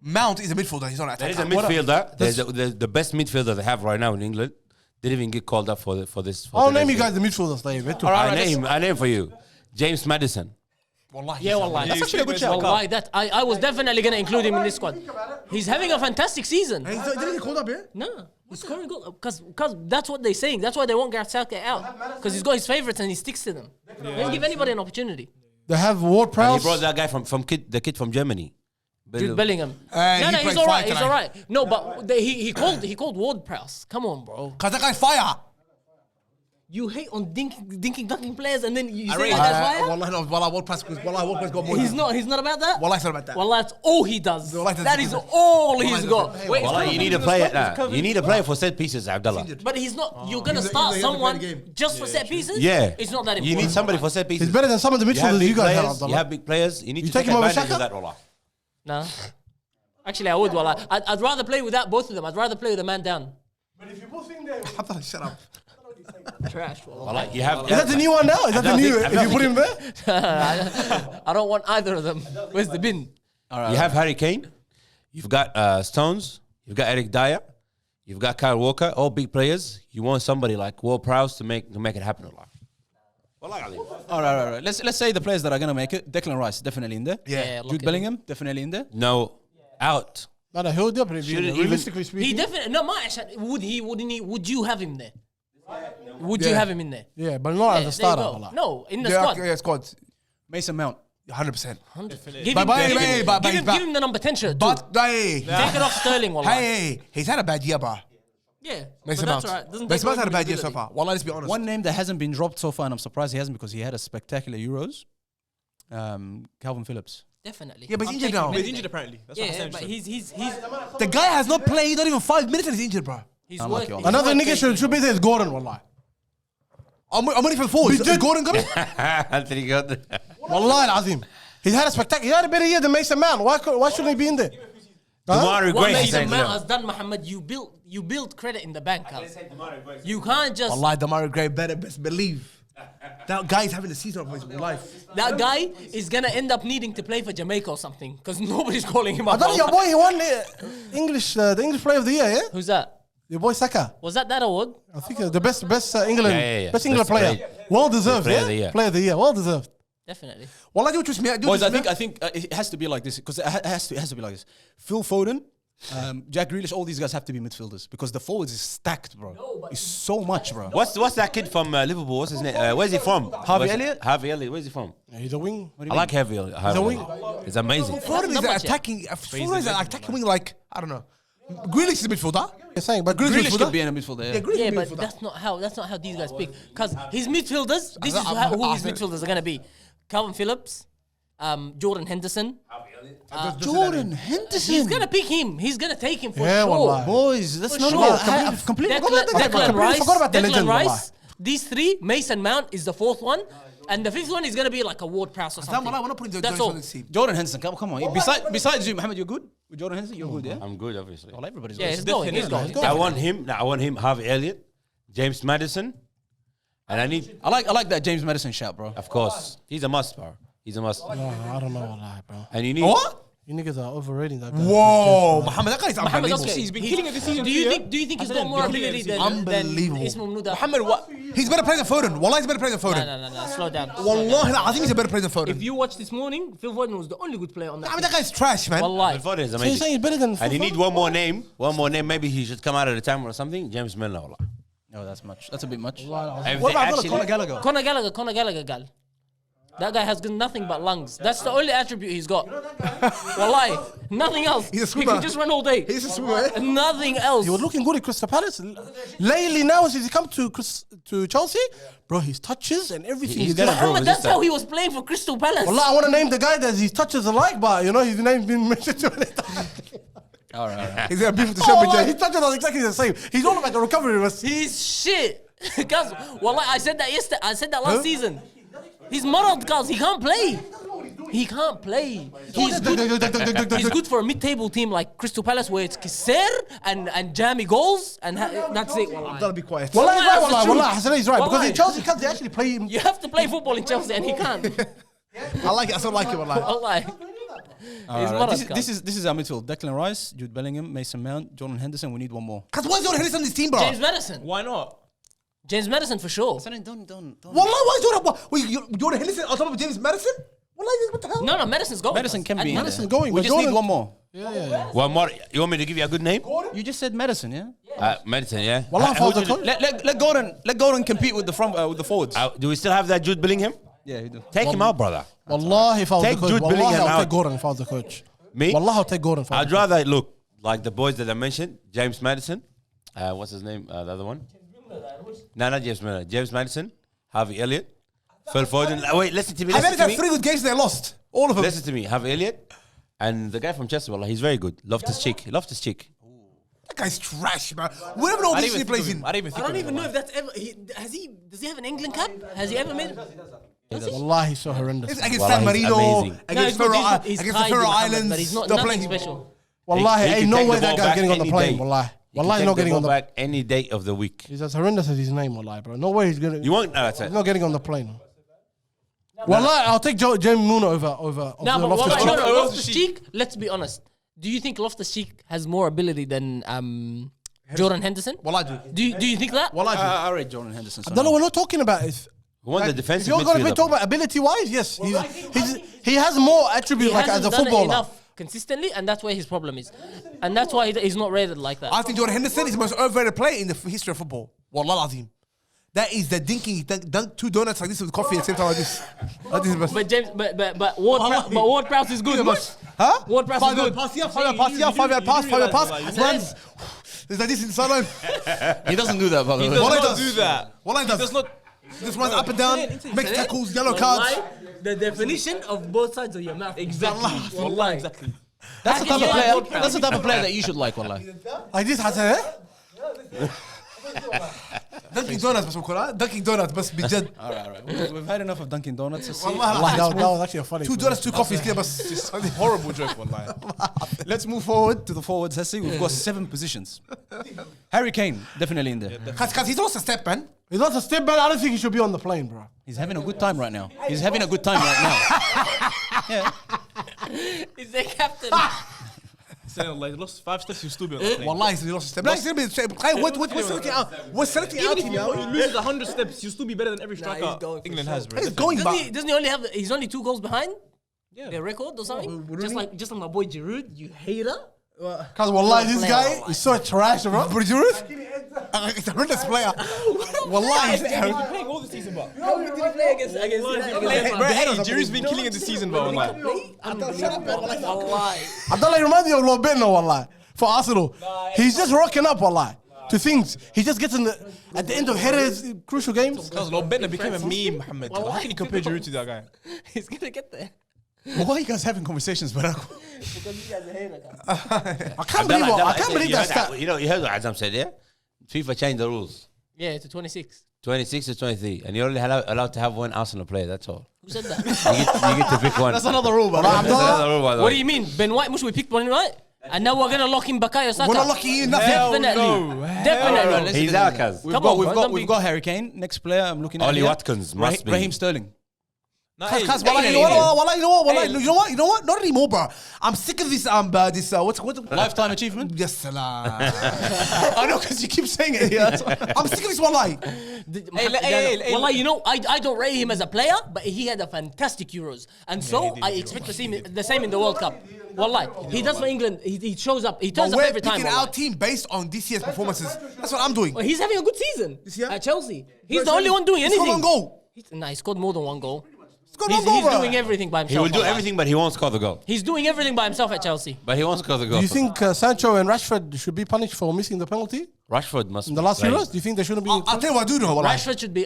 Speaker 5: Mount is a midfielder. He's not an
Speaker 6: There is a
Speaker 5: attacker.
Speaker 6: midfielder. There's the best midfielder they have right now in England. Didn't even get called up for this.
Speaker 4: I'll name you guys the midfielders, like,
Speaker 6: I name for you, James Madison.
Speaker 5: Wallahi,
Speaker 3: Yeah, wallahi.
Speaker 2: That's actually a good shout.
Speaker 3: Wallahi, that I was definitely gonna include him in this squad. He's having a fantastic season.
Speaker 5: He didn't get called up, yeah?
Speaker 3: No, he's scoring goals because that's what they're saying. That's why they want Gareth Southgate out because he's got his favourites and he sticks to them. He doesn't give anybody an opportunity.
Speaker 4: They have Ward
Speaker 6: And
Speaker 4: Prowse.
Speaker 6: he brought that guy the kid from Germany.
Speaker 3: Jude Bellingham.
Speaker 5: he
Speaker 3: No,
Speaker 5: played
Speaker 3: he's all right.
Speaker 5: fine
Speaker 3: He's all right. No, but he called Ward Prowse. Come on, bro.
Speaker 5: Because that guy's fire.
Speaker 3: You hate on dunking players and then you say
Speaker 5: rate
Speaker 3: that guy's fire?
Speaker 5: Wallah, no. Wallah, World Press got more.
Speaker 3: He's not about that.
Speaker 5: Wallah, it's not about that.
Speaker 3: Wallah, that's all he does.
Speaker 5: Wallah,
Speaker 3: That is all he's got. Wait,
Speaker 6: Well, you need a player. You need a player for set pieces, Abdullah.
Speaker 3: but he's not. You're gonna start
Speaker 5: he's gonna play
Speaker 3: someone
Speaker 5: the game.
Speaker 3: just for set pieces.
Speaker 6: Yeah,
Speaker 3: It's not that important.
Speaker 6: You need somebody for set pieces.
Speaker 4: He's better than some of the
Speaker 6: You have
Speaker 4: midfielders
Speaker 6: big
Speaker 4: you guys have,
Speaker 6: players.
Speaker 4: Abdullah.
Speaker 6: You have big players. You need to
Speaker 4: take
Speaker 6: take
Speaker 4: him over
Speaker 6: advantage of
Speaker 4: Shaka?
Speaker 6: that, Wallah.
Speaker 3: Nah. Actually, I would. Wallah. I'd rather play with both of them. I'd rather play with a man down.
Speaker 4: But if you both think there...
Speaker 5: Shut up.
Speaker 3: Trash. Wallah.
Speaker 6: Wallah, you have.
Speaker 4: Is that the new one now? Is that the new... If you put him there?
Speaker 3: I don't want either of them. Where's the bin?
Speaker 6: You have Harry Kane. You've got Stones. You've got Eric Dyer. You've got Kyle Walker. All big players. You want somebody like Ward Prowse to make it happen, Wallah.
Speaker 1: All right. Let's say the players that are gonna make it. Declan Rice definitely in there.
Speaker 3: Yeah, lock
Speaker 1: Jude
Speaker 3: it.
Speaker 1: Bellingham definitely in there.
Speaker 6: No, out.
Speaker 4: No, he'll definitely be...
Speaker 6: Shouldn't even-
Speaker 4: Realistically speaking...
Speaker 3: He definitely no. Would he? Wouldn't he? Would you have him there? Would you have him in there?
Speaker 4: Yeah, but not as a
Speaker 3: There you
Speaker 4: starter,
Speaker 3: go.
Speaker 4: wallah.
Speaker 3: No, in the
Speaker 5: Yeah,
Speaker 3: squad.
Speaker 5: yeah, squad.
Speaker 1: Mason Mount.
Speaker 5: 100%.
Speaker 3: Give
Speaker 5: But-
Speaker 3: him,
Speaker 5: but-
Speaker 3: give him the number 10 shirt. Too.
Speaker 5: But, hey,
Speaker 3: Take it off Sterling, wallah.
Speaker 5: hey, he's had a bad year, bro.
Speaker 3: Yeah,
Speaker 5: Mason
Speaker 3: but
Speaker 5: Mount.
Speaker 3: that's all right. Doesn't
Speaker 5: Mason
Speaker 3: take
Speaker 5: Mount's had a
Speaker 3: away
Speaker 5: bad year
Speaker 3: from
Speaker 5: so
Speaker 3: his
Speaker 5: far. Wallah, let's be honest.
Speaker 1: One name that hasn't been dropped so far, and I'm surprised he hasn't because he had a spectacular Euros. Calvin Phillips.
Speaker 3: Definitely.
Speaker 5: Yeah, but he's
Speaker 3: I'm
Speaker 5: injured
Speaker 3: taking
Speaker 5: now.
Speaker 3: him
Speaker 2: But he's
Speaker 3: in
Speaker 2: injured
Speaker 3: there.
Speaker 2: apparently. That's what
Speaker 3: Yeah,
Speaker 2: Hassan
Speaker 3: but
Speaker 2: said.
Speaker 3: he's
Speaker 5: The guy has not played not even 5 minutes and he's injured, bro.
Speaker 1: Unlucky,
Speaker 3: working.
Speaker 1: wallah.
Speaker 4: Another nigga should be there is Gordon, wallah.
Speaker 5: I'm ready for the forwards. Is Gordon coming?
Speaker 6: Anthony Gordon.
Speaker 4: Wallahi al-azim. He had a spectacular... He had a better year than Mason Mount. Why shouldn't he be in there?
Speaker 6: Damari
Speaker 3: What
Speaker 6: Gray.
Speaker 3: Mason Mount has done, Muhammad, you build credit in the bank. You can't just...
Speaker 5: Wallahi, Damari Gray better best believe. That guy is having a season of his life.
Speaker 3: That guy is going to end up needing to play for Jamaica or something because nobody's calling him
Speaker 4: I
Speaker 3: up.
Speaker 4: thought your boy, he won the English Player of the Year, yeah?
Speaker 3: Who's that?
Speaker 4: Your boy Saka.
Speaker 3: Was that award?
Speaker 4: I think the best England,
Speaker 6: Yeah.
Speaker 4: best England
Speaker 6: Best
Speaker 4: player.
Speaker 6: player.
Speaker 4: Well deserved,
Speaker 6: Player
Speaker 4: yeah?
Speaker 6: of the year.
Speaker 4: Player of the Year, well deserved.
Speaker 3: Definitely.
Speaker 5: Wallahi, do trust me.
Speaker 1: Boys, I think it has to be like this because it has to be like this. Phil Foden, Jack Grealish, all these guys have to be midfielders because the forwards is stacked, bro. It's so much, bro.
Speaker 6: What's that kid from Liverpool? What's his name? Where's he from?
Speaker 1: Harvey Elliott?
Speaker 6: Harvey Elliott. Where's he from?
Speaker 4: He's a wing.
Speaker 6: I like Harvey Elliott. It's amazing.
Speaker 5: Foden is
Speaker 3: Not much,
Speaker 5: attacking. Foden is attacking wing like, I don't know. Grealish is a midfielder.
Speaker 4: You're saying, but
Speaker 1: Grealish
Speaker 4: Grealish
Speaker 1: could be in a midfielder. Yeah.
Speaker 5: Grealish
Speaker 3: Yeah,
Speaker 5: is a
Speaker 3: but
Speaker 5: midfielder.
Speaker 3: that's not how these guys pick. Because his midfielders, this is who his midfielders are going to be. Calvin Phillips, Jordan Henderson.
Speaker 1: Jordan Henderson.
Speaker 3: He's going to pick him. He's going to take him for
Speaker 4: Yeah,
Speaker 3: sure.
Speaker 4: wallahi.
Speaker 1: Boys, that's
Speaker 3: For
Speaker 1: not
Speaker 3: sure.
Speaker 1: I've completely forgot about that.
Speaker 3: Declan Rice.
Speaker 4: forgot about the legend,
Speaker 3: Declan
Speaker 4: wallahi.
Speaker 3: Rice. These three, Mason Mount is the fourth one. And the fifth one is going to be like a Ward Prowse or something.
Speaker 5: We're not putting
Speaker 3: That's
Speaker 5: Jones
Speaker 3: all.
Speaker 5: on the team.
Speaker 1: Jordan Henderson, come on. Besides you, Mohammed, you're good? With Jordan Henderson, you're good, yeah?
Speaker 6: I'm good, obviously.
Speaker 1: Well, everybody's
Speaker 3: Yeah,
Speaker 1: good.
Speaker 3: he's going. He's going.
Speaker 6: I want him. Harvey Elliott, James Madison, and I need,
Speaker 1: I like that James Madison shout, bro.
Speaker 6: of course, he's a must, bro. He's a must.
Speaker 4: I don't know, wallahi, bro.
Speaker 6: And you need
Speaker 5: What?
Speaker 4: You niggas are overrating that guy.
Speaker 5: Whoa, Muhammad, that guy's
Speaker 3: Muhammad,
Speaker 5: unbelievable.
Speaker 3: okay.
Speaker 2: He's been killing it this season
Speaker 3: Do
Speaker 2: too,
Speaker 3: you
Speaker 2: yeah?
Speaker 3: think he's got
Speaker 2: Hassan,
Speaker 3: more
Speaker 2: been killing it
Speaker 3: ability
Speaker 2: this
Speaker 3: than
Speaker 5: Unbelievable.
Speaker 3: Ismail Nuda?
Speaker 2: Muhammad, what?
Speaker 5: He's better player than Foden. Wallahi, he's better player than Foden.
Speaker 3: No. Slow down.
Speaker 5: Wallahi, I think he's a better player than Foden.
Speaker 3: If you watched this morning, Phil Foden was the only good player on that.
Speaker 5: I mean, that guy's trash, man.
Speaker 3: Wallahi.
Speaker 6: Foden is
Speaker 4: So you're
Speaker 6: amazing.
Speaker 4: saying he's better than
Speaker 6: And you
Speaker 4: Foden?
Speaker 6: need one more name. One more name. Maybe he should come out at a time or something. James Milner. wallah.
Speaker 1: No, that's much. That's a bit much.
Speaker 6: If
Speaker 1: What
Speaker 6: they
Speaker 1: about
Speaker 6: actually-
Speaker 1: Conor Gallagher?
Speaker 3: Conor Gallagher, gal. That guy has got nothing but lungs. That's the only attribute he's got. Wallahi, nothing else.
Speaker 5: He's a
Speaker 3: he
Speaker 5: swimmer.
Speaker 3: can just run all day.
Speaker 5: He's a swimmer.
Speaker 3: Nothing else.
Speaker 4: He was looking good at Crystal Palace. Lately now, since he come to Chelsea, bro, his touches and everything.
Speaker 6: He's
Speaker 4: He's
Speaker 6: got a
Speaker 4: got
Speaker 6: bro.
Speaker 3: Muhammad, that's how he was playing for Crystal Palace.
Speaker 4: Wallah, I want to name the guy that his touches alike, but you know his name's been mentioned too many times.
Speaker 1: All right.
Speaker 5: He's got beef with the
Speaker 4: Oh,
Speaker 5: show,
Speaker 4: wallah, his touches are exactly the same. He's all about the recovery.
Speaker 3: He's shit. Guys, wallahi, I said that yesterday. I said that last season. He's marred, guys. He can't play. He can't play. He's good for a mid-table team like Crystal Palace, where it's Kisser and jammy goals, and that's it. Wallahi.
Speaker 5: Gotta be quiet.
Speaker 4: Wallah, he's right,
Speaker 3: That's the
Speaker 4: wallah,
Speaker 3: truth.
Speaker 4: wallah. Hassan is right. Because
Speaker 3: Wallahi.
Speaker 4: in Chelsea, they actually play him.
Speaker 3: You have to play football in Chelsea, and he can't.
Speaker 5: I like it. I still like it, wallahi.
Speaker 3: Wallahi.
Speaker 1: All
Speaker 3: He's
Speaker 1: right.
Speaker 3: marred,
Speaker 1: This is our midfield. Declan Rice, Jude Bellingham, Mason Mount, Jordan Henderson. We need one more.
Speaker 5: Cause why is Jordan Henderson on this team, bro?
Speaker 3: James Madison.
Speaker 2: Why not?
Speaker 3: James Madison for sure.
Speaker 1: Don't.
Speaker 5: Wallah, why is Jordan? Wait, Jordan Henderson on top of James Madison? Wallahi, what the hell?
Speaker 3: No, Madison's going.
Speaker 1: Madison can
Speaker 3: And
Speaker 1: be in
Speaker 4: Madison
Speaker 1: there.
Speaker 4: going,
Speaker 1: We
Speaker 4: but
Speaker 1: just need
Speaker 4: Jordan-
Speaker 1: one more.
Speaker 6: One more. You want me to give you a good name?
Speaker 1: You just said Madison, yeah?
Speaker 6: Madison, yeah.
Speaker 4: Wallah,
Speaker 6: Who
Speaker 4: for the
Speaker 6: did-
Speaker 4: coach.
Speaker 1: Let Gordon compete with the front with the forwards.
Speaker 6: Do we still have that Jude Bellingham?
Speaker 1: Yeah, you do.
Speaker 6: Take him out, brother.
Speaker 4: Wallah, if I was
Speaker 6: Take
Speaker 4: the coach,
Speaker 6: Jude
Speaker 4: wallah,
Speaker 6: Bellingham
Speaker 4: I'll
Speaker 6: out.
Speaker 4: take Gordon if I was the coach.
Speaker 6: Me?
Speaker 4: Wallah, I'll take Gordon if I was
Speaker 6: I'd
Speaker 4: the coach.
Speaker 6: rather look like the boys that I mentioned. James Madison. What's his name? The other one? No, not James Milner. James Madison. Harvey Elliott. Phil Foden. Wait, listen to me.
Speaker 5: I
Speaker 6: Listen
Speaker 5: bet
Speaker 6: to
Speaker 5: had
Speaker 6: me.
Speaker 5: 3 good games they lost. All of them.
Speaker 6: Listen to me. Harvey Elliott. And the guy from Chelsea, wallah, he's very good. Loftus-Cheek.
Speaker 5: That guy's trash, man. We don't know what position he plays in.
Speaker 2: I
Speaker 3: don't even know if that's ever. Does he have an England cap? Has he ever made?
Speaker 4: Wallah, he's so horrendous.
Speaker 5: It's against
Speaker 6: Wallah,
Speaker 5: San
Speaker 6: he's
Speaker 5: Marino,
Speaker 6: amazing.
Speaker 5: against
Speaker 3: No,
Speaker 5: the Faroe Islands.
Speaker 3: but he's not
Speaker 5: They're
Speaker 3: nothing
Speaker 5: playing-
Speaker 3: special.
Speaker 4: Wallah,
Speaker 6: He
Speaker 4: ain't
Speaker 6: can
Speaker 4: no
Speaker 6: take
Speaker 4: way
Speaker 6: the
Speaker 4: that
Speaker 6: ball
Speaker 4: guy's
Speaker 6: back
Speaker 4: getting on the
Speaker 6: any
Speaker 4: plane.
Speaker 6: day.
Speaker 4: Wallah.
Speaker 6: He
Speaker 4: Wallah,
Speaker 6: can
Speaker 4: he's not
Speaker 6: take the
Speaker 4: getting on
Speaker 6: ball
Speaker 4: the
Speaker 6: back any day of the week.
Speaker 4: He's as horrendous as his name, wallah, bro. No way he's gonna.
Speaker 6: You won't? No, that's it.
Speaker 4: He's not getting on the plane. Wallah, I'll take James Moon over
Speaker 3: No, but
Speaker 4: Loftus-Cheek.
Speaker 3: Loftus-Cheek, let's be honest. Do you think Loftus-Cheek has more ability than Jordan Henderson?
Speaker 5: Wallah, dude.
Speaker 3: Do you think that?
Speaker 5: Wallah, dude.
Speaker 1: I rate Jordan Henderson.
Speaker 4: I don't know. We're not talking about it.
Speaker 6: Who won the
Speaker 4: If
Speaker 6: defensive
Speaker 4: you're going to be
Speaker 6: midfielder?
Speaker 4: talking about ability-wise, yes, he has more attributes like as
Speaker 3: hasn't
Speaker 4: a
Speaker 3: done it
Speaker 4: footballer.
Speaker 3: enough consistently, and that's where his problem is. And that's why he's not rated like that.
Speaker 5: I think Jordan Henderson is the most overrated player in the history of football. Wallah azim. That is the dinking. Dunk 2 donuts like this with coffee at the same time like this. Like this is best.
Speaker 3: But James, but Ward-Prowse is good.
Speaker 5: Huh?
Speaker 3: Ward-Prowse is good.
Speaker 5: Pass, 5-yard pass. Runs. There's like this in the sideline.
Speaker 1: He doesn't do that, by the way.
Speaker 5: Wallah
Speaker 2: not
Speaker 5: does.
Speaker 2: do that.
Speaker 5: Wallah does.
Speaker 2: Does not.
Speaker 5: Just runs up and down, makes tackles, yellow cards.
Speaker 3: The definition of both sides of your mouth.
Speaker 2: Exactly. Wallahi, exactly.
Speaker 1: That's the
Speaker 3: How
Speaker 1: type
Speaker 3: can
Speaker 1: of
Speaker 3: you
Speaker 1: player.
Speaker 3: like
Speaker 1: That's the type of player that you should like, wallah.
Speaker 4: Like this, Hassan, eh?
Speaker 5: Dunkin' Donuts بس بكرة. Dunkin' Donuts بس بجد.
Speaker 1: All right. We've had enough of Dunkin' Donuts. Let's see.
Speaker 5: والله
Speaker 4: That was actually a funny.
Speaker 5: 2 donuts, 2 coffees كده بس.
Speaker 2: Just horrible joke, wallahi.
Speaker 1: Let's move forward to the forwards. Let's see. We've got 7 positions. Harry Kane, definitely in there.
Speaker 5: Cause he's lost a step, man.
Speaker 4: He's not a step back. I don't think he should be on the plane, bro.
Speaker 1: He's having a good time right now. He's having a good time right now. Yeah.
Speaker 3: He's the captain.
Speaker 2: Saying like lost 5 steps, you still be on the plane.
Speaker 5: والله he's lost a step. Like, what's selecting out? What's selecting out
Speaker 2: Even
Speaker 5: him,
Speaker 2: if
Speaker 5: yo?
Speaker 2: he loses 100 steps, you still be better than every striker
Speaker 3: he's going for
Speaker 2: England
Speaker 3: sure.
Speaker 2: has, bro.
Speaker 5: He's going back.
Speaker 3: Doesn't he only have? He's only 2 goals behind.
Speaker 2: Yeah.
Speaker 3: Their record or something.
Speaker 5: Oh,
Speaker 3: Just like my boy Giroud, you hater.
Speaker 4: Cause wallah, this
Speaker 3: player,
Speaker 4: guy
Speaker 3: wallah.
Speaker 4: is so trash, bro.
Speaker 5: But Giroud? It's a horrendous player. Wallah, he's
Speaker 2: He's been playing all the season, but
Speaker 3: How did he play against
Speaker 2: Giroud's been killing in the season, but wallahi.
Speaker 3: Wallahi.
Speaker 4: Abdullah reminds me of Lobeno, wallah, for Arsenal. He's just rocking up, wallah, to things. He just gets at the end of headers, crucial games.
Speaker 2: Because Lobena became a meme, Mohammed. How can you compare Giroud to that guy?
Speaker 3: He's gonna get there.
Speaker 1: Well, why are you guys having conversations, Barack?
Speaker 3: Because you guys are hater.
Speaker 4: I can't believe that stat.
Speaker 6: You know, you heard what Azam said, yeah? FIFA changed the rules.
Speaker 3: Yeah, to 26.
Speaker 6: 26 to 23. And you're only allowed to have 1 Arsenal player, that's all.
Speaker 3: Who said that?
Speaker 6: You get to pick one.
Speaker 1: That's another rule, but
Speaker 6: That's another rule, by the
Speaker 3: What
Speaker 6: way.
Speaker 3: do you mean? Ben White, we picked Ben White? And now we're gonna lock in Bukayo Saka.
Speaker 5: We're not locking in nothing.
Speaker 3: Definitely. Definitely.
Speaker 6: He's our cuz.
Speaker 1: We've
Speaker 3: Come
Speaker 1: got
Speaker 3: on, bro, don't
Speaker 1: we've
Speaker 3: be-
Speaker 1: got Harry Kane. Next player I'm looking at.
Speaker 6: Ollie
Speaker 1: here.
Speaker 6: Watkins must be.
Speaker 1: Raheem Sterling.
Speaker 5: Cuz, wallah, you know what? Not anymore, bro. I'm sick of this. What's
Speaker 1: Lifetime achievement.
Speaker 5: Yes, salam.
Speaker 1: I know because you keep saying it. Yeah.
Speaker 5: I'm sick of this, wallahi.
Speaker 3: Wallah, you know, I don't rate him as a player, but he had a fantastic Euros, and so I expect the same in the World Cup. Wallah, he does for England. He shows up. He turns up
Speaker 5: We're
Speaker 3: every time.
Speaker 5: picking our team based on this year's performances. That's what I'm doing.
Speaker 3: Well, he's having a good season
Speaker 5: year?
Speaker 3: at Chelsea. He's the only one doing
Speaker 5: He
Speaker 3: anything.
Speaker 5: scored one goal.
Speaker 3: He scored more than one goal.
Speaker 5: He's
Speaker 3: He's doing everything by
Speaker 6: He
Speaker 3: himself.
Speaker 6: will do
Speaker 3: wallah.
Speaker 6: everything, but he won't score the goal.
Speaker 3: He's doing everything by himself at Chelsea.
Speaker 6: But he won't score the goal.
Speaker 4: Do you think Sancho and Rashford should be punished for missing the penalty
Speaker 6: Rashford must
Speaker 4: in the last
Speaker 6: play.
Speaker 4: Euros? Do you think they shouldn't be?
Speaker 5: I'll tell you what I do know. Wallahi.
Speaker 3: Rashford should be.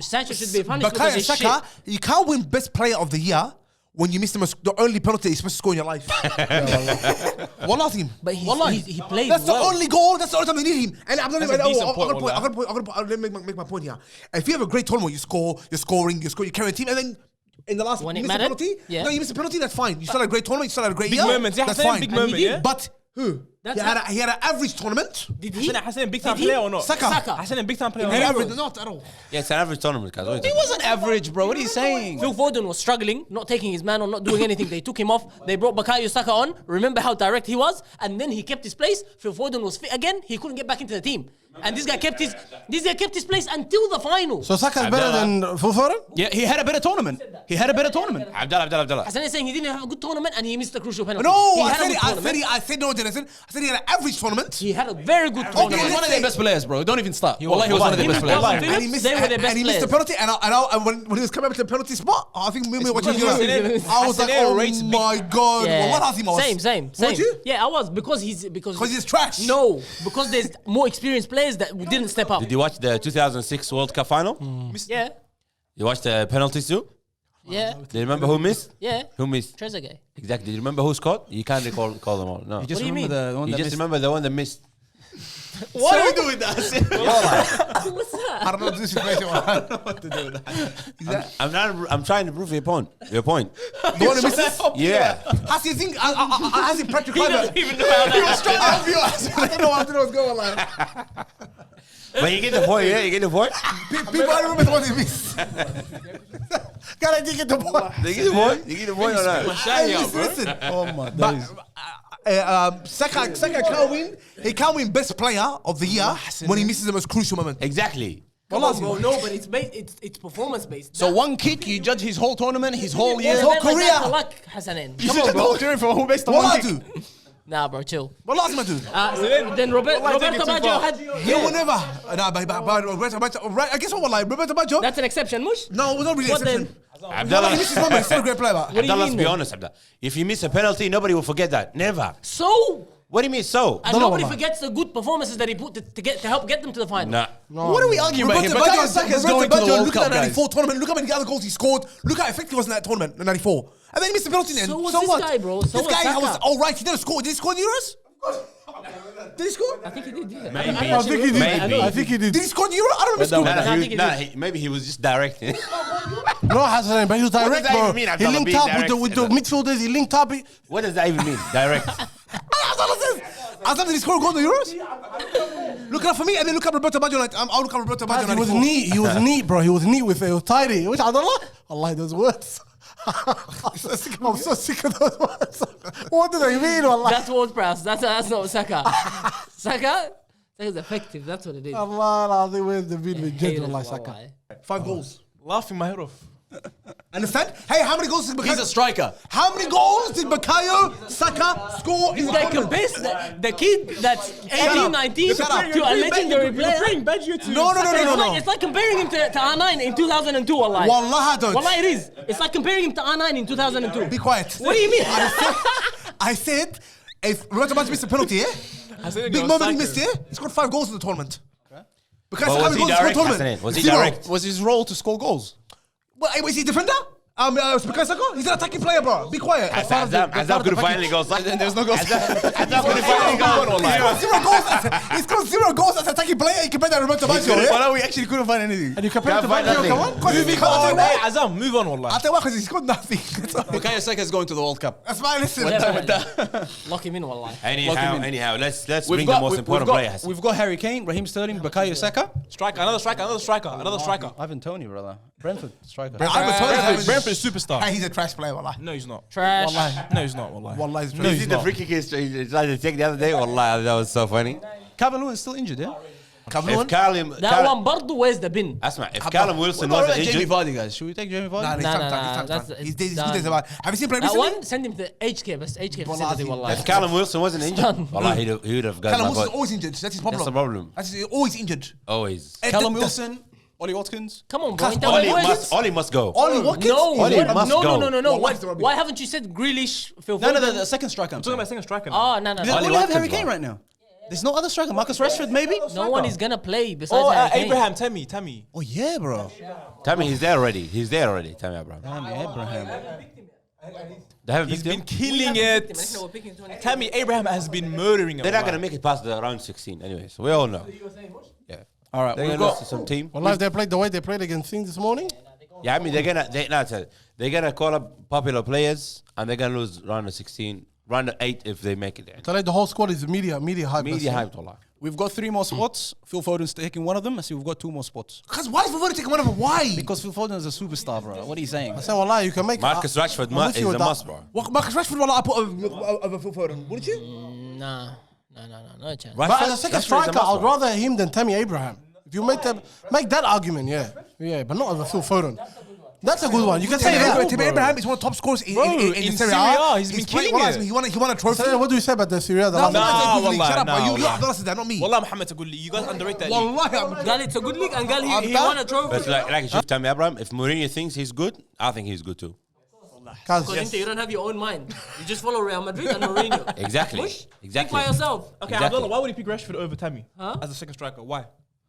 Speaker 3: Sancho should be punished because
Speaker 5: Bukayo
Speaker 3: he's
Speaker 5: Saka,
Speaker 3: shit.
Speaker 5: you can't win Best Player of the Year when you miss the only penalty you're supposed to score in your life. Wallah, team.
Speaker 3: But he played
Speaker 5: That's
Speaker 3: well.
Speaker 5: the only goal. That's the only time they need him. And I'm not
Speaker 2: That's
Speaker 5: even.
Speaker 2: a decent point,
Speaker 5: Let me make my point here. If you have a great tournament, you score, you're scoring, you carry a team, and then in the last
Speaker 3: When
Speaker 5: you
Speaker 3: it
Speaker 5: miss a
Speaker 3: mattered?
Speaker 5: penalty.
Speaker 3: Yeah.
Speaker 5: No, you miss a penalty. That's fine. You still had a great tournament. You still had a great
Speaker 2: Big
Speaker 5: year.
Speaker 2: moments, yeah,
Speaker 5: That's
Speaker 2: Hassan,
Speaker 5: fine.
Speaker 2: big moment, yeah.
Speaker 5: But who?
Speaker 3: That's
Speaker 5: He had a average tournament.
Speaker 3: Did he?
Speaker 2: Hassan, big time
Speaker 3: Did he?
Speaker 2: player or not?
Speaker 5: Saka.
Speaker 2: Hassan, a big time player. or
Speaker 5: He had
Speaker 2: not?
Speaker 5: average, not at all.
Speaker 6: Yeah, it's an average tournament, guys.
Speaker 1: He wasn't average, bro. What are you saying?
Speaker 3: Phil Foden was struggling, not taking his man on, not doing anything. They took him off. They brought Bukayo Saka on. Remember how direct he was? And then he kept his place. Phil Foden was fit again. He couldn't get back into the team. And this guy kept his place until the final.
Speaker 4: So Saka's better than Phil Foden?
Speaker 1: Yeah, he had a better tournament. He had a better tournament.
Speaker 6: Abdallah.
Speaker 3: Hassan is saying he didn't have a good tournament and he missed the crucial penalty.
Speaker 5: No,
Speaker 3: he
Speaker 5: I
Speaker 3: had a
Speaker 5: said
Speaker 3: good tournament.
Speaker 5: I said he had an average tournament.
Speaker 3: He had a very good
Speaker 1: He
Speaker 3: tournament.
Speaker 1: was one of their best players, bro. Don't even start. Wallah, he was one of their best players.
Speaker 3: Phillips,
Speaker 5: And he missed,
Speaker 3: they were their best
Speaker 5: and he missed the
Speaker 3: players.
Speaker 5: penalty. And when he was coming up to the penalty spot, I think we were watching.
Speaker 3: Hassan-
Speaker 5: I was like,
Speaker 2: Hassan
Speaker 5: oh
Speaker 2: rates big-
Speaker 5: my god!
Speaker 3: Yeah.
Speaker 5: Well, what has he was?
Speaker 3: Same.
Speaker 5: Would you?
Speaker 3: Yeah, I was because he's
Speaker 5: trash.
Speaker 3: No, because there's more experienced players that didn't step up.
Speaker 6: Did you watch the 2006 World Cup final?
Speaker 3: Yeah,
Speaker 6: You watched the penalties too?
Speaker 3: yeah,
Speaker 6: Do you remember who missed?
Speaker 3: yeah.
Speaker 6: Who missed?
Speaker 3: Trezeguet.
Speaker 6: Exactly. Do you remember who scored? You can't call them all. No.
Speaker 1: You just
Speaker 3: What do you
Speaker 1: remember the one
Speaker 6: You
Speaker 1: that
Speaker 6: just
Speaker 1: missed.
Speaker 6: remember the one that missed.
Speaker 1: What are we doing that?
Speaker 3: What's that?
Speaker 5: I don't know this situation. I don't know what to do with that.
Speaker 6: I'm trying to prove your point.
Speaker 5: The one who misses.
Speaker 6: Yeah.
Speaker 5: Has he think? Has he practically?
Speaker 3: He doesn't even know how that
Speaker 5: trying to help you. I don't know what's going on.
Speaker 6: But you get the point, yeah? You get the point?
Speaker 5: People, I remember the one he missed. Gotta get the point.
Speaker 6: You get the point? You get the point or not?
Speaker 5: Hey, listen.
Speaker 1: Oh my days.
Speaker 5: Saka can't win. He can't win best player of the year when he misses the most crucial moment.
Speaker 6: Exactly.
Speaker 3: Come on, bro. No, but it's performance based.
Speaker 1: So one kick, you judge his whole tournament, his whole year.
Speaker 5: His whole career.
Speaker 3: Luck, Hassanin.
Speaker 1: You judge the whole tournament for who based on
Speaker 5: What
Speaker 1: one
Speaker 5: I
Speaker 1: kick.
Speaker 5: do?
Speaker 3: Nah, bro, chill.
Speaker 5: What last I do?
Speaker 3: Then Roberto
Speaker 2: take it too
Speaker 3: Baggio
Speaker 2: far.
Speaker 3: had.
Speaker 5: You will never. Nah, but Roberto Baggio. Right, I guess what? Like Roberto Baggio.
Speaker 3: That's an exception, Mush.
Speaker 5: No, it was not really
Speaker 3: What
Speaker 5: exception.
Speaker 6: Abdallah,
Speaker 5: He missed his moment. He's still a great player.
Speaker 3: What do you
Speaker 6: Abdallah, let's
Speaker 3: mean
Speaker 6: be
Speaker 3: then?
Speaker 6: honest, Abdallah. If you miss a penalty, nobody will forget that. Never.
Speaker 3: So,
Speaker 6: What do you mean so?
Speaker 3: and nobody forgets the good performances that he put to help get them to the final.
Speaker 6: Nah.
Speaker 1: What are we arguing about here?
Speaker 5: Roberto
Speaker 1: Bukayo
Speaker 5: Baggio
Speaker 1: Saka is going to the World
Speaker 5: look
Speaker 1: Cup,
Speaker 5: at that
Speaker 1: guys.
Speaker 5: 94 tournament. Look how many other goals he scored. Look how effective he was in that tournament in 94. And then he missed the penalty then.
Speaker 3: So was this
Speaker 5: what?
Speaker 3: guy, bro. So
Speaker 5: This
Speaker 3: was
Speaker 5: guy
Speaker 3: Saka.
Speaker 5: was all right. He didn't score. Did he score in the Euros? Did he score?
Speaker 3: I think he did. Yeah.
Speaker 6: Maybe.
Speaker 4: I think he did.
Speaker 6: Maybe.
Speaker 4: I think he did.
Speaker 5: Did he score in the Euro? I don't remember
Speaker 6: Nah,
Speaker 5: scoring.
Speaker 6: maybe he was just directing.
Speaker 4: No, Hassan, but he was direct,
Speaker 6: that
Speaker 4: bro.
Speaker 6: even mean,
Speaker 4: He
Speaker 6: Abdallah,
Speaker 4: linked
Speaker 6: being
Speaker 4: up
Speaker 6: direct?
Speaker 4: with the midfielders. He linked up.
Speaker 6: What does that even mean? Direct.
Speaker 5: Did he score a goal in the Euros? Look up for me and then look up Roberto Baggio. Like, I'll look up Roberto Baggio.
Speaker 4: He was
Speaker 5: 94.
Speaker 4: neat. He was neat, bro. He was neat with it. He was tidy. Which Allah, Allah, those words. I'm so sick of those words. What do they mean, Allah?
Speaker 3: That's word press. That's not Saka. Saka's effective. That's what it is.
Speaker 4: Allah, they were the video with
Speaker 3: Hey,
Speaker 4: Jeddah, Allah,
Speaker 3: wallahi.
Speaker 4: Saka.
Speaker 5: 5 goals.
Speaker 2: Laughing my head off.
Speaker 5: Understand? Hey, how many goals did
Speaker 1: He's a
Speaker 5: Bukayo?
Speaker 1: striker.
Speaker 5: How many goals did Bukayo Saka score in
Speaker 3: This
Speaker 5: the
Speaker 3: guy
Speaker 5: tournament?
Speaker 3: compares the kid that's 18,
Speaker 5: up.
Speaker 3: 19
Speaker 5: Shut up.
Speaker 3: to a legendary player.
Speaker 5: No.
Speaker 3: It's like comparing him to R9 in 2002, wallahi.
Speaker 5: Wallah, I don't.
Speaker 3: Wallahi, it is. It's like comparing him to R9 in 2002.
Speaker 5: Be quiet.
Speaker 3: What do you mean?
Speaker 5: I said, if Roberto Baggio missed a penalty, big moment he missed, he scored 5 goals in the tournament. Because
Speaker 6: But was he direct,
Speaker 5: tournament?
Speaker 6: Hassan? Was he
Speaker 5: Zero.
Speaker 6: direct?
Speaker 1: Was his role to score goals?
Speaker 5: Well, is he a defender? Bukayo Saka? He's an attacking player, bro. Be quiet.
Speaker 6: Azam could finally go.
Speaker 1: There's no goals.
Speaker 6: Azam could finally go.
Speaker 5: He scored 0 goals as an attacking player, you compare that to Roberto Baggio,
Speaker 1: Well,
Speaker 5: yeah?
Speaker 1: no, we actually couldn't find anything.
Speaker 4: And you compare it to
Speaker 6: Can't find
Speaker 4: Baggio,
Speaker 6: nothing.
Speaker 4: come on.
Speaker 2: Moving on. Hey, Azam, move on, wallah.
Speaker 5: I'll tell you what, because he's got nothing.
Speaker 1: Bukayo Saka is going to the World Cup.
Speaker 5: That's why I listen.
Speaker 3: Lock him in, wallah.
Speaker 6: Anyhow, let's bring the most important player.
Speaker 1: We've got Harry Kane, Raheem Sterling, Bukayo Saka.
Speaker 2: Striker, another striker.
Speaker 1: Ivan Toney, brother. Brentford striker.
Speaker 2: Brentford superstar.
Speaker 5: Hey, he's a trash player, wallah.
Speaker 2: No, he's not.
Speaker 3: Trash.
Speaker 2: No, he's not, wallah.
Speaker 5: Wallah, he's
Speaker 6: You
Speaker 5: trash.
Speaker 6: see the free kick he tried to take the other day? Wallah, that was so funny.
Speaker 1: Calvin Lewin's still injured, yeah?
Speaker 6: If Callum,
Speaker 3: That one, Bardo, where's the bin?
Speaker 6: Asma, if Callum Wilson
Speaker 1: What
Speaker 6: wasn't
Speaker 1: about Jamie
Speaker 6: injured,
Speaker 1: Vardy, guys? Should we take Jamie Vardy?
Speaker 5: Nah, he's
Speaker 3: Nah,
Speaker 5: time.
Speaker 3: nah,
Speaker 5: He's
Speaker 3: that's-
Speaker 5: He's
Speaker 3: it's
Speaker 5: good as
Speaker 3: done.
Speaker 5: Have you seen play
Speaker 3: That
Speaker 5: recently?
Speaker 3: one, send him to HK. Best HK
Speaker 5: Wallah,
Speaker 3: facility, wallah.
Speaker 6: if Callum Wilson wasn't injured, wallah, he would have got
Speaker 5: Callum
Speaker 6: my
Speaker 5: Wilson's
Speaker 6: vote.
Speaker 5: always injured. That's his problem.
Speaker 6: That's the problem.
Speaker 5: He's always injured.
Speaker 6: Always.
Speaker 1: Callum Wilson, Ollie Watkins.
Speaker 3: Come on, bro.
Speaker 5: Cause
Speaker 3: Ain't that what it was?
Speaker 6: Ollie must go.
Speaker 5: Ollie Watkins?
Speaker 3: No,
Speaker 6: Ollie
Speaker 3: what?
Speaker 6: must
Speaker 3: no,
Speaker 6: go.
Speaker 3: no, no, no, no.
Speaker 5: Wallah, it's the rubbish.
Speaker 3: Why haven't you said Grealish, Phil
Speaker 1: No,
Speaker 3: Foden?
Speaker 1: the second striker. I'm
Speaker 2: Talking about
Speaker 1: saying.
Speaker 2: second striker now.
Speaker 3: Oh, no, no,
Speaker 1: We
Speaker 3: no.
Speaker 1: only have Harry
Speaker 6: Watkins,
Speaker 1: Kane
Speaker 6: bro.
Speaker 1: right now. There's no other striker. Marcus Rashford, maybe?
Speaker 3: No one is gonna play besides Harry Kane.
Speaker 2: Abraham, Tammy.
Speaker 1: Oh, yeah, bro.
Speaker 6: Tammy, he's there already. Tammy Abraham.
Speaker 1: Abraham.
Speaker 6: They haven't
Speaker 2: He's
Speaker 6: picked
Speaker 2: been
Speaker 6: him.
Speaker 2: killing it. Tammy Abraham has been murdering it.
Speaker 6: They're not
Speaker 2: wallah.
Speaker 6: gonna make it past the round 16 anyway. So we all know. Yeah.
Speaker 1: All right,
Speaker 6: They're
Speaker 1: we've
Speaker 6: gonna lose
Speaker 1: got...
Speaker 6: to some team.
Speaker 4: Well, if they played the way they played against things this morning,
Speaker 6: Yeah, I mean they're gonna call up popular players and they're gonna lose round of 16, round of 8 if they make it there.
Speaker 4: so like the whole squad is media hype.
Speaker 6: Media hyped a lot.
Speaker 1: We've got 3 more spots. Phil Foden's taking one of them. I see we've got 2 more spots.
Speaker 5: Because why is Favoni taking one of them? Why?
Speaker 1: Because Phil Foden is a superstar, bro. What are you saying?
Speaker 4: I said, well, you can make
Speaker 6: Marcus Rashford
Speaker 4: I'm with
Speaker 6: is
Speaker 4: you
Speaker 6: a
Speaker 4: with that.
Speaker 6: must, bro.
Speaker 5: Marcus Rashford, wallah, I put over Phil Foden. Wouldn't you?
Speaker 3: Nah, no chance.
Speaker 4: But as a second striker, I'd rather him than Tammy Abraham. If you make that argument, yeah, but not over Phil Foden. That's a good one. You can say that.
Speaker 5: Tim Abraham is one of the top scorers in
Speaker 2: in
Speaker 5: Serie
Speaker 2: Serie
Speaker 5: A.
Speaker 2: A. He's been killing
Speaker 5: wallah,
Speaker 2: it.
Speaker 5: He won a trophy.
Speaker 4: So what do you say about the Syria?
Speaker 5: No,
Speaker 2: Nah,
Speaker 5: shut up,
Speaker 2: wallah,
Speaker 5: bro. You
Speaker 2: nah.
Speaker 5: don't that, not me.
Speaker 2: Wallah, Muhammad Tagulli, you guys underrate that league.
Speaker 5: Wallahi, I'm
Speaker 3: Gal, it's a good league, and Gal,
Speaker 5: I'm
Speaker 3: he
Speaker 5: done.
Speaker 3: won a trophy.
Speaker 6: But like if Tammy Abraham, if Mourinho thinks he's good, I think he's good too.
Speaker 4: Cause
Speaker 3: Because you don't have your own mind. You just follow Real Madrid and Mourinho.
Speaker 6: Exactly.
Speaker 3: Push. Think
Speaker 6: Exactly.
Speaker 3: by yourself.
Speaker 2: Okay,
Speaker 6: Exactly.
Speaker 2: Abdullah, why would he pick Rashford over Tammy
Speaker 3: Huh?
Speaker 2: as a second striker? Why?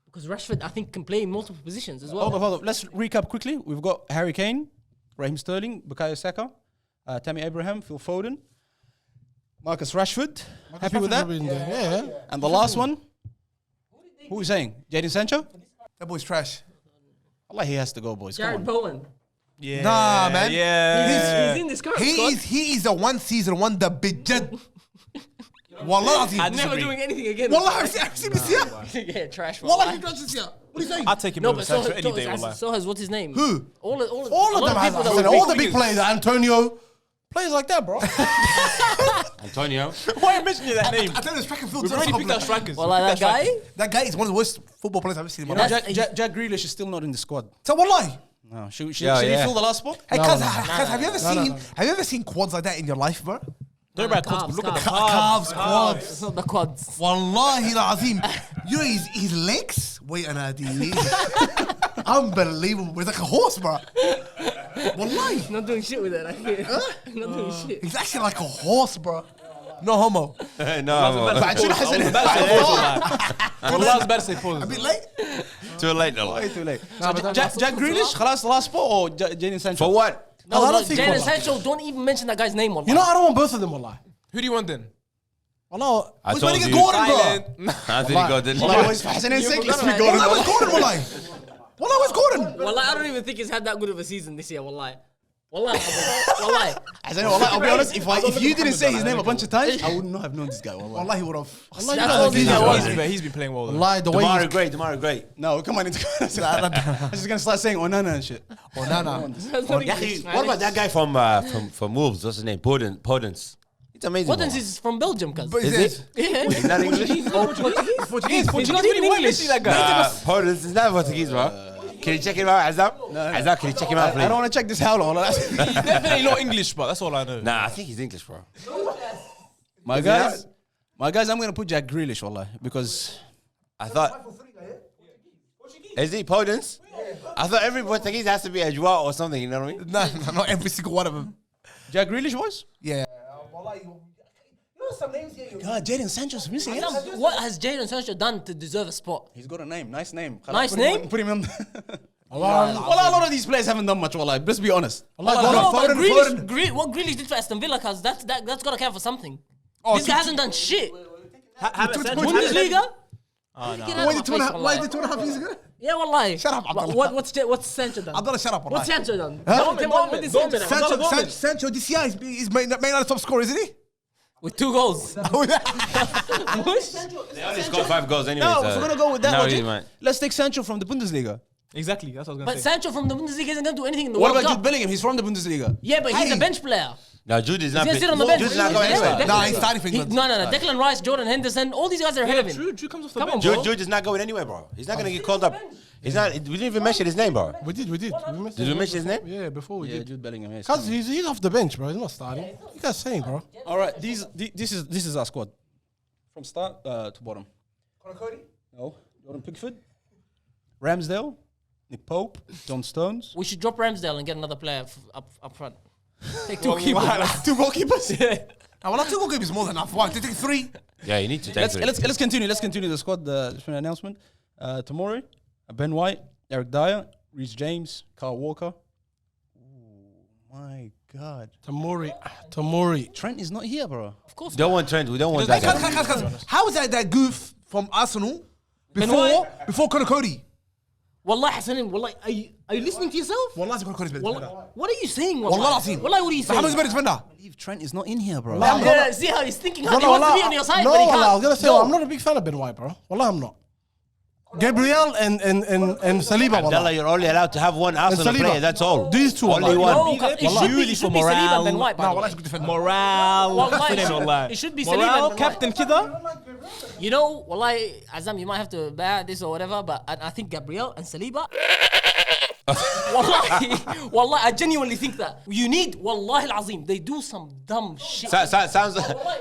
Speaker 3: Because Rashford, I think, can play in multiple positions as well.
Speaker 1: Hold on. Let's recap quickly. We've got Harry Kane, Raheem Sterling, Bukayo Saka, Tammy Abraham, Phil Foden, Marcus Rashford. Happy with that?
Speaker 4: Yeah.
Speaker 1: And the last one? Who are we saying? Jadon Sancho?
Speaker 5: That boy's trash.
Speaker 1: Allah, he has to go, boys. Come
Speaker 3: Jared
Speaker 1: on.
Speaker 3: Bowen.
Speaker 2: Yeah.
Speaker 5: Nah, man.
Speaker 2: Yeah.
Speaker 3: He's in this current squad.
Speaker 5: He is the one season wonder bidjad. Wallah,
Speaker 2: I
Speaker 3: Never
Speaker 2: disagree.
Speaker 3: doing anything again.
Speaker 5: Wallah, I've seen this year.
Speaker 3: Yeah, trash.
Speaker 5: Wallah,
Speaker 3: Wallah.
Speaker 5: he does this year. What are you saying?
Speaker 2: I'd take him
Speaker 3: No,
Speaker 2: over
Speaker 3: but so
Speaker 2: Sancho any day,
Speaker 3: has,
Speaker 2: wallah.
Speaker 3: so has what's his name?
Speaker 5: Who?
Speaker 3: All
Speaker 4: All
Speaker 3: a
Speaker 4: of
Speaker 3: lot
Speaker 4: them have.
Speaker 3: people
Speaker 4: I said,
Speaker 3: that
Speaker 4: all
Speaker 3: were
Speaker 4: the big players, Antonio, players like that, bro.
Speaker 6: Antonio.
Speaker 2: Why are you mentioning that name?
Speaker 5: I tell you, the track and field.
Speaker 2: We've already picked our strikers.
Speaker 3: Well, like that guy.
Speaker 5: That guy is one of the worst football players I've ever seen in my
Speaker 1: You know,
Speaker 5: life.
Speaker 1: Jack Grealish is still not in the squad.
Speaker 5: So wallahi.
Speaker 1: No. Should
Speaker 6: Yeah,
Speaker 1: he
Speaker 6: yeah.
Speaker 1: fill the last spot?
Speaker 5: Hey,
Speaker 4: No,
Speaker 5: cuz,
Speaker 4: no.
Speaker 5: have you ever seen quads like that in your life, bro?
Speaker 2: Don't worry about
Speaker 3: Calves,
Speaker 2: quads, but look at the
Speaker 3: calves.
Speaker 2: calves.
Speaker 3: It's not the quads.
Speaker 5: Wallahi azim. You know his legs? Wait, Anadi. Unbelievable. He's like a horse, bro. Wallahi.
Speaker 3: He's not doing shit with it. I feel. Not doing shit.
Speaker 5: He's actually like a horse, bro. No homo.
Speaker 6: No,
Speaker 1: بعد شنو حسن؟
Speaker 2: Wallah's better say
Speaker 5: A
Speaker 2: pause.
Speaker 5: bit late.
Speaker 6: too late. No.
Speaker 1: Too late. So Jack Grealish, خلاص the last spot or Jadon Sancho?
Speaker 6: For what?
Speaker 3: No,
Speaker 4: I
Speaker 3: no,
Speaker 4: don't think
Speaker 3: Jadon
Speaker 4: Wallah.
Speaker 3: Sancho, don't even mention that guy's name. Wallah.
Speaker 4: You know, I don't want both of them, wallah.
Speaker 2: Who do you want then?
Speaker 4: Wallah,
Speaker 6: I
Speaker 5: Who's
Speaker 6: told
Speaker 5: winning
Speaker 6: you.
Speaker 5: a Gordon, bro?
Speaker 6: Anthony Gordon.
Speaker 1: والله boys فحسن insect. Let's be
Speaker 3: Wallah,
Speaker 1: going.
Speaker 5: Wallah, where's Gordon, wallahi? Wallah, where's Gordon?
Speaker 3: Wallah, I don't even think he's had that good of a season this year. Wallah. Wallah. Wallah.
Speaker 1: I'll be honest. If you didn't say his name a bunch of times, I would not have known this guy. Wallah.
Speaker 5: Wallahi, he would have.
Speaker 3: That's all this guy was.
Speaker 2: He's been playing well though.
Speaker 4: wallah, the way
Speaker 6: Tomorrow great.
Speaker 1: No, come on. I'm just gonna start saying Onana and shit.
Speaker 5: Oh, no, no.
Speaker 6: What about that guy from Wolves? What's his name? Podence. It's amazing.
Speaker 3: Podence is from Belgium, cuz.
Speaker 5: But
Speaker 6: Is
Speaker 5: is
Speaker 6: it?
Speaker 3: Yeah.
Speaker 6: He's not English.
Speaker 5: Portuguese.
Speaker 3: He's not even English.
Speaker 2: That guy.
Speaker 6: Podence is not Portuguese, bro. Can you check him out, Azam? Azam, can you check him out,
Speaker 1: I
Speaker 6: please?
Speaker 1: don't want to check this howler.
Speaker 2: He's definitely not English, but that's all I know.
Speaker 6: Nah, I think he's English, bro.
Speaker 1: My guys, I'm gonna put Jack Grealish, wallah, because
Speaker 6: I thought. Is he Podence? I thought every Portuguese has to be a Joao or something, you know what I mean?
Speaker 5: No, not every single one of them.
Speaker 1: Jack Grealish was.
Speaker 5: Yeah. You know some names here.
Speaker 1: God, Jadon Sancho's missing.
Speaker 3: What has Jadon Sancho done to deserve a spot?
Speaker 1: He's got a name, nice name.
Speaker 3: Nice
Speaker 1: Put him
Speaker 3: name?
Speaker 1: on- Put him on.
Speaker 4: wallah,
Speaker 1: Well, a lot of these players haven't done much, wallah. Let's be honest.
Speaker 3: No, but
Speaker 5: Foden,
Speaker 3: Grealish, what Grealish did for Aston Villa, cuz that's got to count for something. This guy hasn't done shit.
Speaker 2: Bundesliga?
Speaker 3: Bundesliga?
Speaker 2: Oh, no.
Speaker 3: Get out of my face,
Speaker 5: Why
Speaker 3: wallahi.
Speaker 5: did 2.5 years ago?
Speaker 3: Yeah, wallahi.
Speaker 5: Shut up, Abdullah.
Speaker 3: What's Sancho done?
Speaker 5: Abdullah, shut up.
Speaker 3: What's
Speaker 5: wallahi.
Speaker 3: Sancho done?
Speaker 2: Dortmund,
Speaker 3: What is Sancho
Speaker 2: Dortmund.
Speaker 3: done?
Speaker 5: Sancho this year is Man United top scorer, isn't he?
Speaker 3: With 2 goals.
Speaker 6: They only scored 5 goals anyway.
Speaker 1: No,
Speaker 6: so
Speaker 1: if we're gonna go with that
Speaker 6: not
Speaker 1: logic,
Speaker 6: really, man.
Speaker 1: let's take Sancho from the Bundesliga.
Speaker 2: Exactly, that's what I was
Speaker 3: But
Speaker 2: gonna say.
Speaker 3: Sancho from the Bundesliga isn't going to do anything in the
Speaker 1: What
Speaker 3: World
Speaker 1: about
Speaker 3: Cup.
Speaker 1: Jude Bellingham? He's from the Bundesliga.
Speaker 3: Yeah, but he's
Speaker 5: Hey.
Speaker 3: a bench player.
Speaker 6: No, Jude is not.
Speaker 3: He's gonna sit on the bench.
Speaker 6: Jude's not going
Speaker 3: Yeah,
Speaker 6: anywhere.
Speaker 3: definitely.
Speaker 5: Nah, he's starting for
Speaker 3: He-
Speaker 5: England.
Speaker 3: No. Declan Rice, Jordan Henderson, all these guys are ahead of him.
Speaker 2: Drew comes off the
Speaker 3: Come on,
Speaker 2: bench.
Speaker 3: bro.
Speaker 6: Jude is not going anywhere, bro. He's not going to get called up. He's not. We didn't even mention his name, bro.
Speaker 4: We did. We
Speaker 6: Did we mention his name?
Speaker 4: Yeah, before we
Speaker 1: Yeah,
Speaker 4: did.
Speaker 1: Jude Bellingham. Yes.
Speaker 4: Cause he's off the bench, bro. He's not starting. What you guys saying, bro?
Speaker 1: All right, this is our squad from start to bottom. No, Jordan Pickford, Ramsdale, Nick Pope, John Stones.
Speaker 3: We should drop Ramsdale and get another player up front. Take 2 keepers.
Speaker 5: 2 goalkeepers? Well, I 2 goalkeepers is more than enough. Why? They take 3.
Speaker 6: Yeah, you need to take three.
Speaker 1: Let's continue. Let's continue the squad. The announcement. Tomori, Ben White, Eric Dyer, Rhys James, Kyle Walker. Oh my God,
Speaker 4: Tamori.
Speaker 1: Trent is not here, bro.
Speaker 3: Of course.
Speaker 6: Don't want Trent. We don't want that guy.
Speaker 5: How is that goof from Arsenal
Speaker 3: Ben
Speaker 5: before Conor Cody?
Speaker 3: Wallahi, Hassanin, wallahi, are you listening to yourself?
Speaker 5: Wallahi, Conor Cody's better defender.
Speaker 3: Wallah, what are you saying?
Speaker 5: Wallah, Azim.
Speaker 3: Wallahi, what are you saying?
Speaker 5: Muhammad's better defender.
Speaker 1: Believe Trent is not in here, bro.
Speaker 3: Yeah, see how he's thinking hard. He wants to be on your side,
Speaker 4: no,
Speaker 3: but he
Speaker 4: Wallah,
Speaker 3: can't.
Speaker 4: I was gonna say
Speaker 3: Go.
Speaker 4: I'm not a big fan of Ben White, bro. Wallah, I'm not. Gabriel and Saliba.
Speaker 6: Abdallah,
Speaker 4: Wallah.
Speaker 6: you're only allowed to have one Arsenal
Speaker 4: Saliba.
Speaker 6: player. That's all.
Speaker 4: These two,
Speaker 6: Only
Speaker 4: Wallah.
Speaker 6: one.
Speaker 3: No, it should be
Speaker 2: Purely for
Speaker 3: Saliba
Speaker 2: morale.
Speaker 3: and Ben White, by the way.
Speaker 5: Wallahi, he's a good defender.
Speaker 2: Morale.
Speaker 3: Wallahi,
Speaker 2: Finin, wallahi.
Speaker 3: it should be Saliba
Speaker 2: Morale,
Speaker 3: and Ben White.
Speaker 2: captain kida.
Speaker 3: You know, wallahi, Azam, you might have to bear this or whatever, but I think Gabriel and Saliba. Wallahi, I genuinely think that you need. Wallahi al-Azim, they do some dumb shit.
Speaker 6: Sounds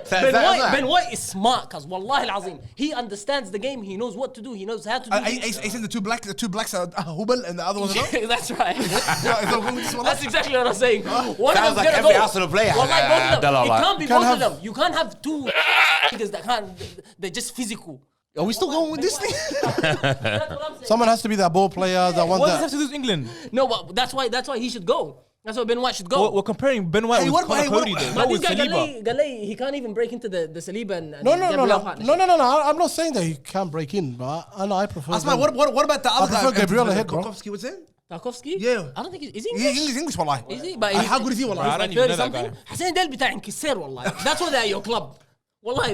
Speaker 3: Ben White is smart, cause Wallahi al-Azim, he understands the game. He knows what to do. He knows how to do.
Speaker 5: I said the two blacks are Hubal and the other one's not.
Speaker 3: That's right.
Speaker 5: Yeah, is that wrong with this one?
Speaker 3: That's exactly what I'm saying. One
Speaker 6: Sounds
Speaker 3: of them's
Speaker 6: like
Speaker 3: gonna
Speaker 6: every
Speaker 3: go.
Speaker 6: Arsenal player.
Speaker 3: Wallahi, both of them.
Speaker 6: Abdallah,
Speaker 3: It
Speaker 6: like-
Speaker 3: can't be
Speaker 4: Can't
Speaker 3: both of
Speaker 4: have-
Speaker 3: them. You can't have 2 niggas that can't. They're just physical.
Speaker 1: Are we still going with this thing?
Speaker 3: That's what I'm saying.
Speaker 4: Someone has to be that ball player that wants
Speaker 2: What does that have
Speaker 4: that.
Speaker 2: to do with England?
Speaker 3: No, but that's why he should go. That's why Ben White should go.
Speaker 2: We're comparing Ben White
Speaker 5: Hey,
Speaker 2: with
Speaker 5: what-
Speaker 2: Conor
Speaker 5: hey, what-
Speaker 2: Cody, though.
Speaker 3: But
Speaker 2: Not
Speaker 3: this
Speaker 2: with
Speaker 3: guy
Speaker 2: Saliba.
Speaker 3: Galay, he can't even break into the Saliba and
Speaker 4: No.
Speaker 3: Gabriel partnership.
Speaker 4: No. I'm not saying that he can't break in, but I prefer.
Speaker 5: Asma,
Speaker 4: them.
Speaker 5: what about the other guy?
Speaker 4: prefer Gabriel ahead, bro.
Speaker 5: Tarkovsky, what's it?
Speaker 3: Tarkovsky?
Speaker 5: Yeah.
Speaker 3: I don't think he's
Speaker 5: He's
Speaker 3: English.
Speaker 5: English, wallahi.
Speaker 3: Is he? But
Speaker 5: How good is he, wallahi?
Speaker 2: I don't
Speaker 3: like
Speaker 2: even know
Speaker 3: 30
Speaker 2: that
Speaker 3: something.
Speaker 2: guy.
Speaker 3: Hassan Del بتاع انكسار والله. That's why they're your club. Wallahi,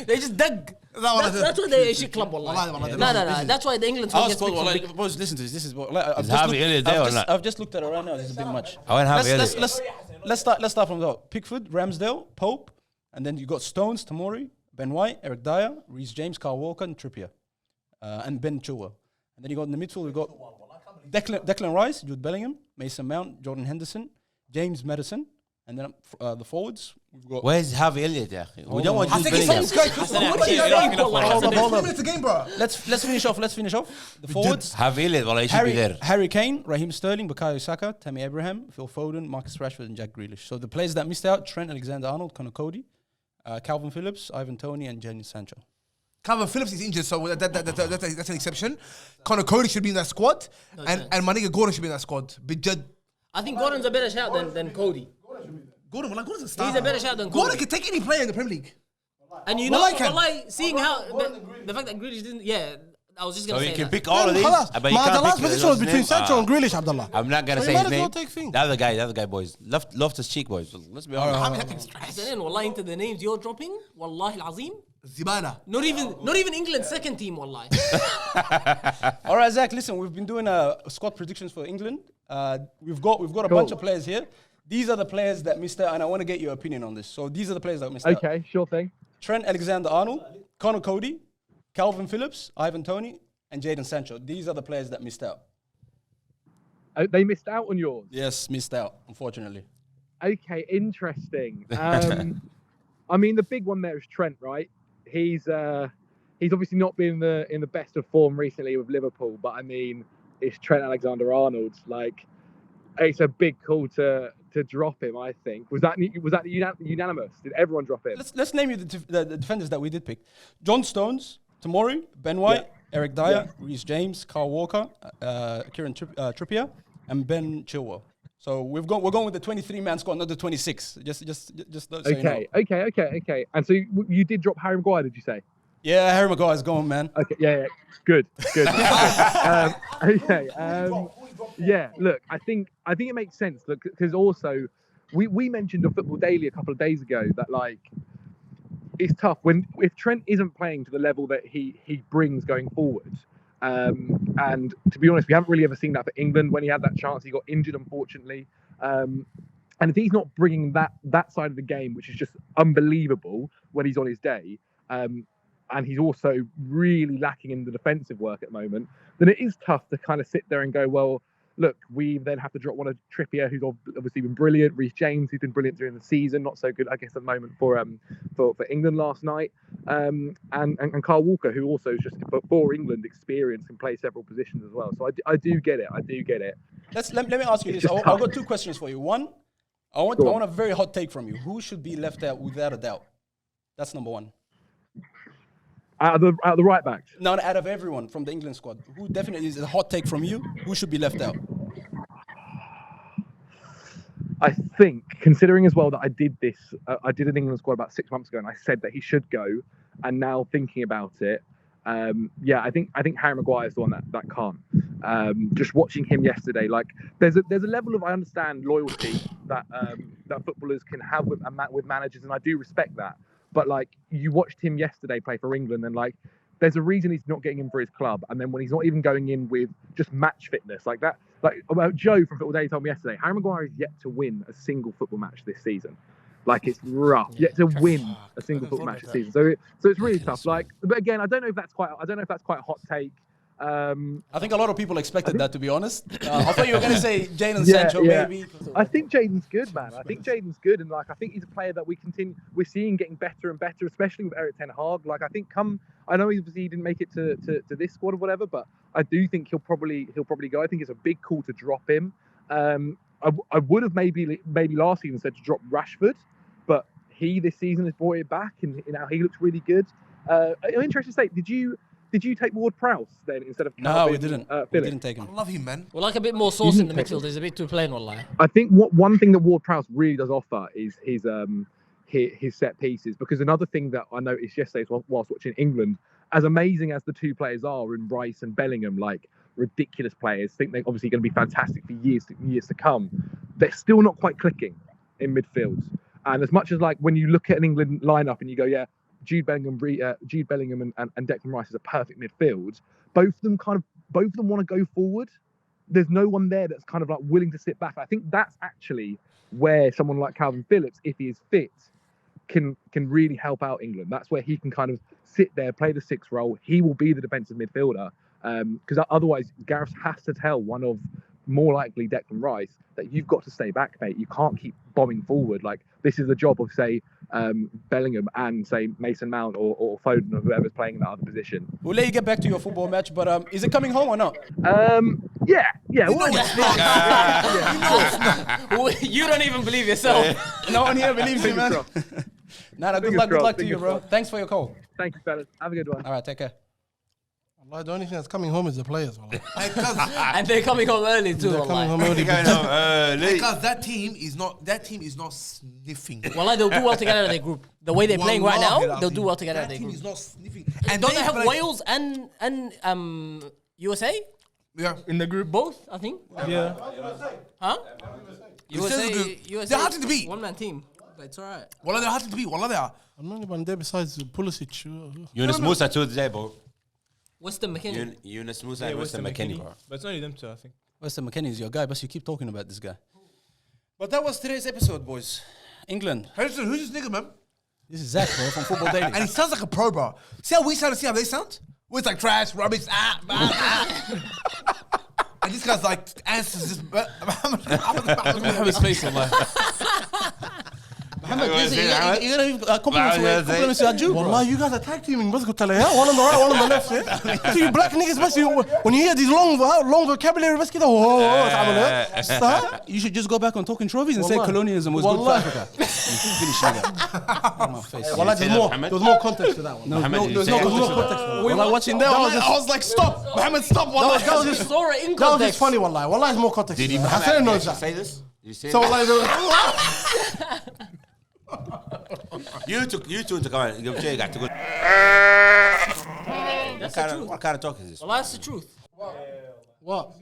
Speaker 3: they just dug.
Speaker 5: والله
Speaker 3: That's why they're a shit club wallahi.
Speaker 5: والله
Speaker 3: No. That's why the England squad
Speaker 1: Our
Speaker 3: gets
Speaker 1: squad,
Speaker 3: picked from
Speaker 1: well,
Speaker 3: big.
Speaker 1: like, boys, listen to this. This is what like, I've
Speaker 6: Is
Speaker 1: just
Speaker 6: Harvey
Speaker 1: looked-
Speaker 6: Elliott there or not?
Speaker 1: I've just looked at it right now. This is a bit much.
Speaker 6: I want Harvey
Speaker 1: Let's
Speaker 6: Elliott.
Speaker 1: start from the top. Pickford, Ramsdale, Pope, and then you got Stones, Tamori, Ben White, Eric Dyer, Rhys James, Kyle Walker, and Trippier, and Ben Chilwell. And then you got in the midfield, we got Declan Rice, Jude Bellingham, Mason Mount, Jordan Henderson, James Madison, and then the forwards we've got.
Speaker 6: Where's Harvey Elliott? Yeah, we don't want
Speaker 5: I
Speaker 6: Jude
Speaker 5: think he's
Speaker 6: Bellingham.
Speaker 5: What are you
Speaker 2: Hassan,
Speaker 5: saying?
Speaker 2: enough,
Speaker 5: Wallahi,
Speaker 2: Hassan.
Speaker 5: 2 minutes a game, bro.
Speaker 1: Let's finish off. Let's finish off the forwards.
Speaker 6: Harvey Elliott, well, he should be there.
Speaker 1: Harry Kane, Raheem Sterling, Bukayo Saka, Tammy Abraham, Phil Foden, Marcus Rashford, and Jack Grealish. So the players that missed out: Trent Alexander-Arnold, Conor Cody, Calvin Phillips, Ivan Toney, and Jadon Sancho.
Speaker 5: Calvin Phillips is injured, so that's an exception. Conor Cody should be in that squad, and my nigga Gordon should be in that squad.
Speaker 3: I think Gordon's a better shout than Cody.
Speaker 5: Gordon's a star.
Speaker 3: He's a better shout than
Speaker 5: Gordon
Speaker 3: Cody.
Speaker 5: can take any player in the Premier League.
Speaker 3: And you know,
Speaker 5: Well, I can.
Speaker 3: wallahi, seeing how the fact that Grealish didn't. Yeah, I was just
Speaker 6: So
Speaker 3: gonna
Speaker 6: you
Speaker 3: say
Speaker 6: can
Speaker 3: that.
Speaker 6: pick all of these,
Speaker 4: Khalas.
Speaker 6: but you
Speaker 4: Ma, the
Speaker 6: can't
Speaker 4: last
Speaker 6: pick
Speaker 4: position was
Speaker 6: his
Speaker 4: between
Speaker 6: name.
Speaker 4: Sancho and Grealish, Abdullah.
Speaker 6: I'm not gonna
Speaker 4: So
Speaker 6: say
Speaker 4: you
Speaker 6: his
Speaker 4: might as well
Speaker 6: name.
Speaker 4: take thing.
Speaker 6: The other guy, boys. Loftus Cheek, boys. Let's be honest.
Speaker 3: Hassan, wallahi, into the names you're dropping, wallahi al-azim.
Speaker 5: Zibana.
Speaker 3: Not even England's second team, wallahi.
Speaker 1: All right, Zach. Listen, we've been doing squad predictions for England. We've got a bunch of players here. These are the players that missed out, and I want to get your opinion on this. So these are the players that missed out.
Speaker 7: Okay, sure thing.
Speaker 1: Trent Alexander-Arnold, Conor Cody, Calvin Phillips, Ivan Toney, and Jadon Sancho. These are the players that missed out.
Speaker 7: Oh, they missed out on yours.
Speaker 1: Yes, missed out, unfortunately.
Speaker 7: Okay, interesting. I mean, the big one there is Trent, right? He's obviously not been in the best of form recently with Liverpool, but I mean, it's Trent Alexander-Arnold. Like, it's a big call to drop him. I think was that unanimous? Did everyone drop him?
Speaker 1: Let's name you the defenders that we did pick: John Stones, Tamori, Ben White, Eric Dyer, Rhys James, Kyle Walker, Kieran Trippier, and Ben Chilwell. So we're going with the 23-man squad, not the 26. Just so you know.
Speaker 7: Okay. And so you did drop Harry Maguire, did you say?
Speaker 1: Yeah, Harry Maguire's going, man.
Speaker 7: Okay, yeah, good. Okay, yeah. Look, I think it makes sense because also we mentioned on Football Daily a couple of days ago that like it's tough if Trent isn't playing to the level that he brings going forward. And to be honest, we haven't really ever seen that for England. When he had that chance, he got injured, unfortunately. And if he's not bringing that side of the game, which is just unbelievable when he's on his day, and he's also really lacking in the defensive work at the moment, then it is tough to kind of sit there and go, well, look, we then have to drop one of Trippier, who's obviously been brilliant, Rhys James, who's been brilliant during the season, not so good, I guess, at the moment for England last night, and Kyle Walker, who also is just for England experience and play several positions as well. So I do get it.
Speaker 1: Let me ask you this. I've got two questions for you. One, I want a very hot take from you. Who should be left out without a doubt? That's number one.
Speaker 7: Out of the right backs?
Speaker 1: No, out of everyone from the England squad. Who definitely is a hot take from you? Who should be left out?
Speaker 7: I think, considering as well that I did an England squad about 6 months ago, and I said that he should go, and now thinking about it, I think Harry Maguire is the one that can't. Just watching him yesterday, like there's a level of, I understand, loyalty that footballers can have with managers, and I do respect that. But like you watched him yesterday play for England, and like there's a reason he's not getting in for his club. And then when he's not even going in with just match fitness like that, like Joe from Football Day told me yesterday, Harry Maguire is yet to win a single football match this season. Like it's rough, yet to win a single football match this season. So it's really tough. Like, but again, I don't know if that's quite a hot take.
Speaker 1: I think a lot of people expected that, to be honest. I thought you were going to say Jadon Sancho, maybe.
Speaker 7: I think Jadon's good, man. I think Jadon's good, and like I think he's a player that we're seeing getting better and better, especially with Erik ten Hag. Like I think I know he didn't make it to this squad or whatever, but I do think he'll probably go. I think it's a big call to drop him. I would have maybe last season said to drop Rashford, but he this season has brought it back, and now he looks really good. I'm interested to say, did you take Ward-Prowse then instead of
Speaker 1: No, we didn't. We didn't take him.
Speaker 5: I love him, man.
Speaker 3: We like a bit more sauce in the midfield. It's a bit too plain, wallah.
Speaker 7: I think one thing that Ward-Prowse really does offer is his set pieces, because another thing that I noticed yesterday whilst watching England, as amazing as the two players are in Rhys and Bellingham, like ridiculous players, think they're obviously going to be fantastic for years to come, they're still not quite clicking in midfield. And as much as like when you look at an England lineup and you go, yeah, Jude Bellingham and Declan Rice is a perfect midfield. Both of them want to go forward. There's no one there that's kind of like willing to sit back. I think that's actually where someone like Calvin Phillips, if he is fit, can really help out England. That's where he can kind of sit there, play the sixth role. He will be the defensive midfielder, because otherwise Gareth has to tell one of, more likely Declan Rice, that you've got to stay back, mate. You can't keep bombing forward. Like this is the job of, say, Bellingham and say Mason Mount or Foden or whoever's playing in that other position.
Speaker 1: We'll let you get back to your football match, but is it coming home or not?
Speaker 7: Yeah. Well,
Speaker 3: You don't even believe yourself.
Speaker 1: No one here believes you, man. Good luck to you, bro. Thanks for your call.
Speaker 7: Thank you, fellas. Have a good one.
Speaker 1: All right, take care.
Speaker 4: The only thing that's coming home is the players.
Speaker 3: And they're coming home early too.
Speaker 4: They're coming home early.
Speaker 5: Because that team is not sniffing.
Speaker 3: Wallah, they'll do well together in their group. The way they're playing right now, they'll do well together in their
Speaker 5: That team
Speaker 3: group.
Speaker 5: is not sniffing.
Speaker 3: And don't they have Wales and USA
Speaker 5: Yeah.
Speaker 2: In the group.
Speaker 3: both? I think.
Speaker 2: Yeah.
Speaker 3: Huh? USA.
Speaker 5: They're hard to beat.
Speaker 3: One man team. But it's alright.
Speaker 5: Wallah, they're hard to beat. Wallah, they are.
Speaker 4: I'm not even there besides Pulisic.
Speaker 6: Yunus Musa too today, bro.
Speaker 3: Weston McKennie.
Speaker 6: Yunus Musa and Weston McKennie, bro.
Speaker 2: But it's only them two, I think.
Speaker 1: Weston McKennie is your guy, but you keep talking about this guy. But that was today's episode, boys. England.
Speaker 5: Harrison, who's this nigga, man?
Speaker 1: This is Zach, bro, from Football Daily.
Speaker 5: And he sounds like a pro, bro. See how we sound and see how they sound? We're like trash, rubbish, And this guy's like answers this.
Speaker 2: Look at his face, wallah.
Speaker 1: You're going to compliment Sajju, bro.
Speaker 4: Wallah, you guys are tag teaming. One on the right, one on the left. So you black niggas, especially when you hear these long vocabulary,
Speaker 1: You should just go back on talking trophies and say colonialism was good for Africa. Finish my face.
Speaker 4: Wallah, there was more context to that one.
Speaker 1: No, there's no context. Wallah, watching that,
Speaker 5: I was like, stop. Mohammed, stop. Wallah.
Speaker 1: that was just
Speaker 3: Saw it in
Speaker 4: That was just
Speaker 3: context.
Speaker 4: funny, Wallah. Wallah is more context.
Speaker 6: Did he
Speaker 4: Hassan knows that.
Speaker 6: say this? You say
Speaker 4: So,
Speaker 6: that?
Speaker 4: Wallah,
Speaker 6: You two to come on. Give Jay got to go. What kind of talk is this?
Speaker 3: Well, that's the truth.
Speaker 1: What?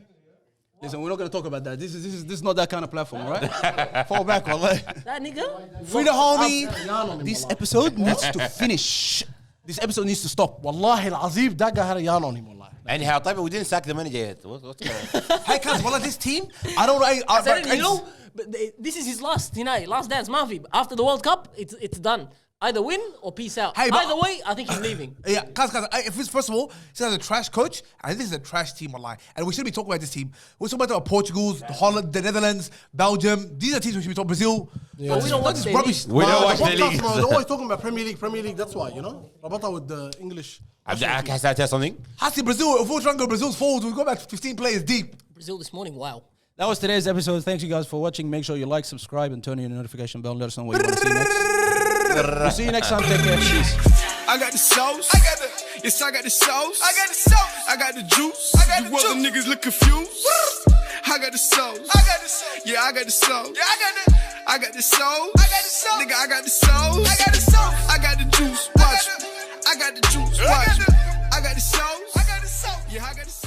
Speaker 1: Listen, we're not going to talk about that. This is not that kind of platform, right? Fall back, wallah.
Speaker 3: That nigga.
Speaker 5: Free the homie. This episode needs to finish. This episode needs to stop.
Speaker 4: Wallahi al-azim, that guy had a yarn on him, wallahi.
Speaker 6: Anyhow, طيب, we didn't sack the manager yet. What's going on?
Speaker 5: Hey, cuz, wallah, this team, I don't know.
Speaker 3: I said it, you know, but this is his last dance, Mafi. After the World Cup, it's done. Either win or peace out.
Speaker 5: Hey,
Speaker 3: Either way, I think he's leaving.
Speaker 5: Yeah, cuz, if it's, first of all, this is a trash coach, I think this is a trash team online. And we shouldn't be talking about this team. We're talking about the Portugal's, the Holland, the Netherlands, Belgium. These are teams we should be talking Brazil.
Speaker 4: Yeah.
Speaker 3: But we don't watch
Speaker 5: That's
Speaker 3: the
Speaker 5: rubbish.
Speaker 6: We don't watch the
Speaker 4: Podcast,
Speaker 6: league.
Speaker 4: man, they're always talking about Premier League, that's why, you know? Rabata with the English.
Speaker 6: Can I tell you something?
Speaker 5: Hasi Brazil, if we're trying to go Brazil's forwards, we'll go back 15 players deep.
Speaker 3: Brazil this morning, wow.
Speaker 1: That was today's episode. Thanks you guys for watching. Make sure you like, subscribe, and turn on your notification bell. Let us know what you want to see next. We'll see you next time. Take care. Peace.
Speaker 8: I got the sauce. I got the, yes, I got the sauce. I got the sauce. I got the juice. I got the juice. Other niggas look confused. I got the sauce. I got the sauce. Yeah, I got the sauce. Yeah, I got the sauce. I got the sauce. Nigga, I got the sauce. I got the sauce. I got the juice. Watch. I got the juice. Watch. I got the sauce. I got the sauce. Yeah, I got the sauce.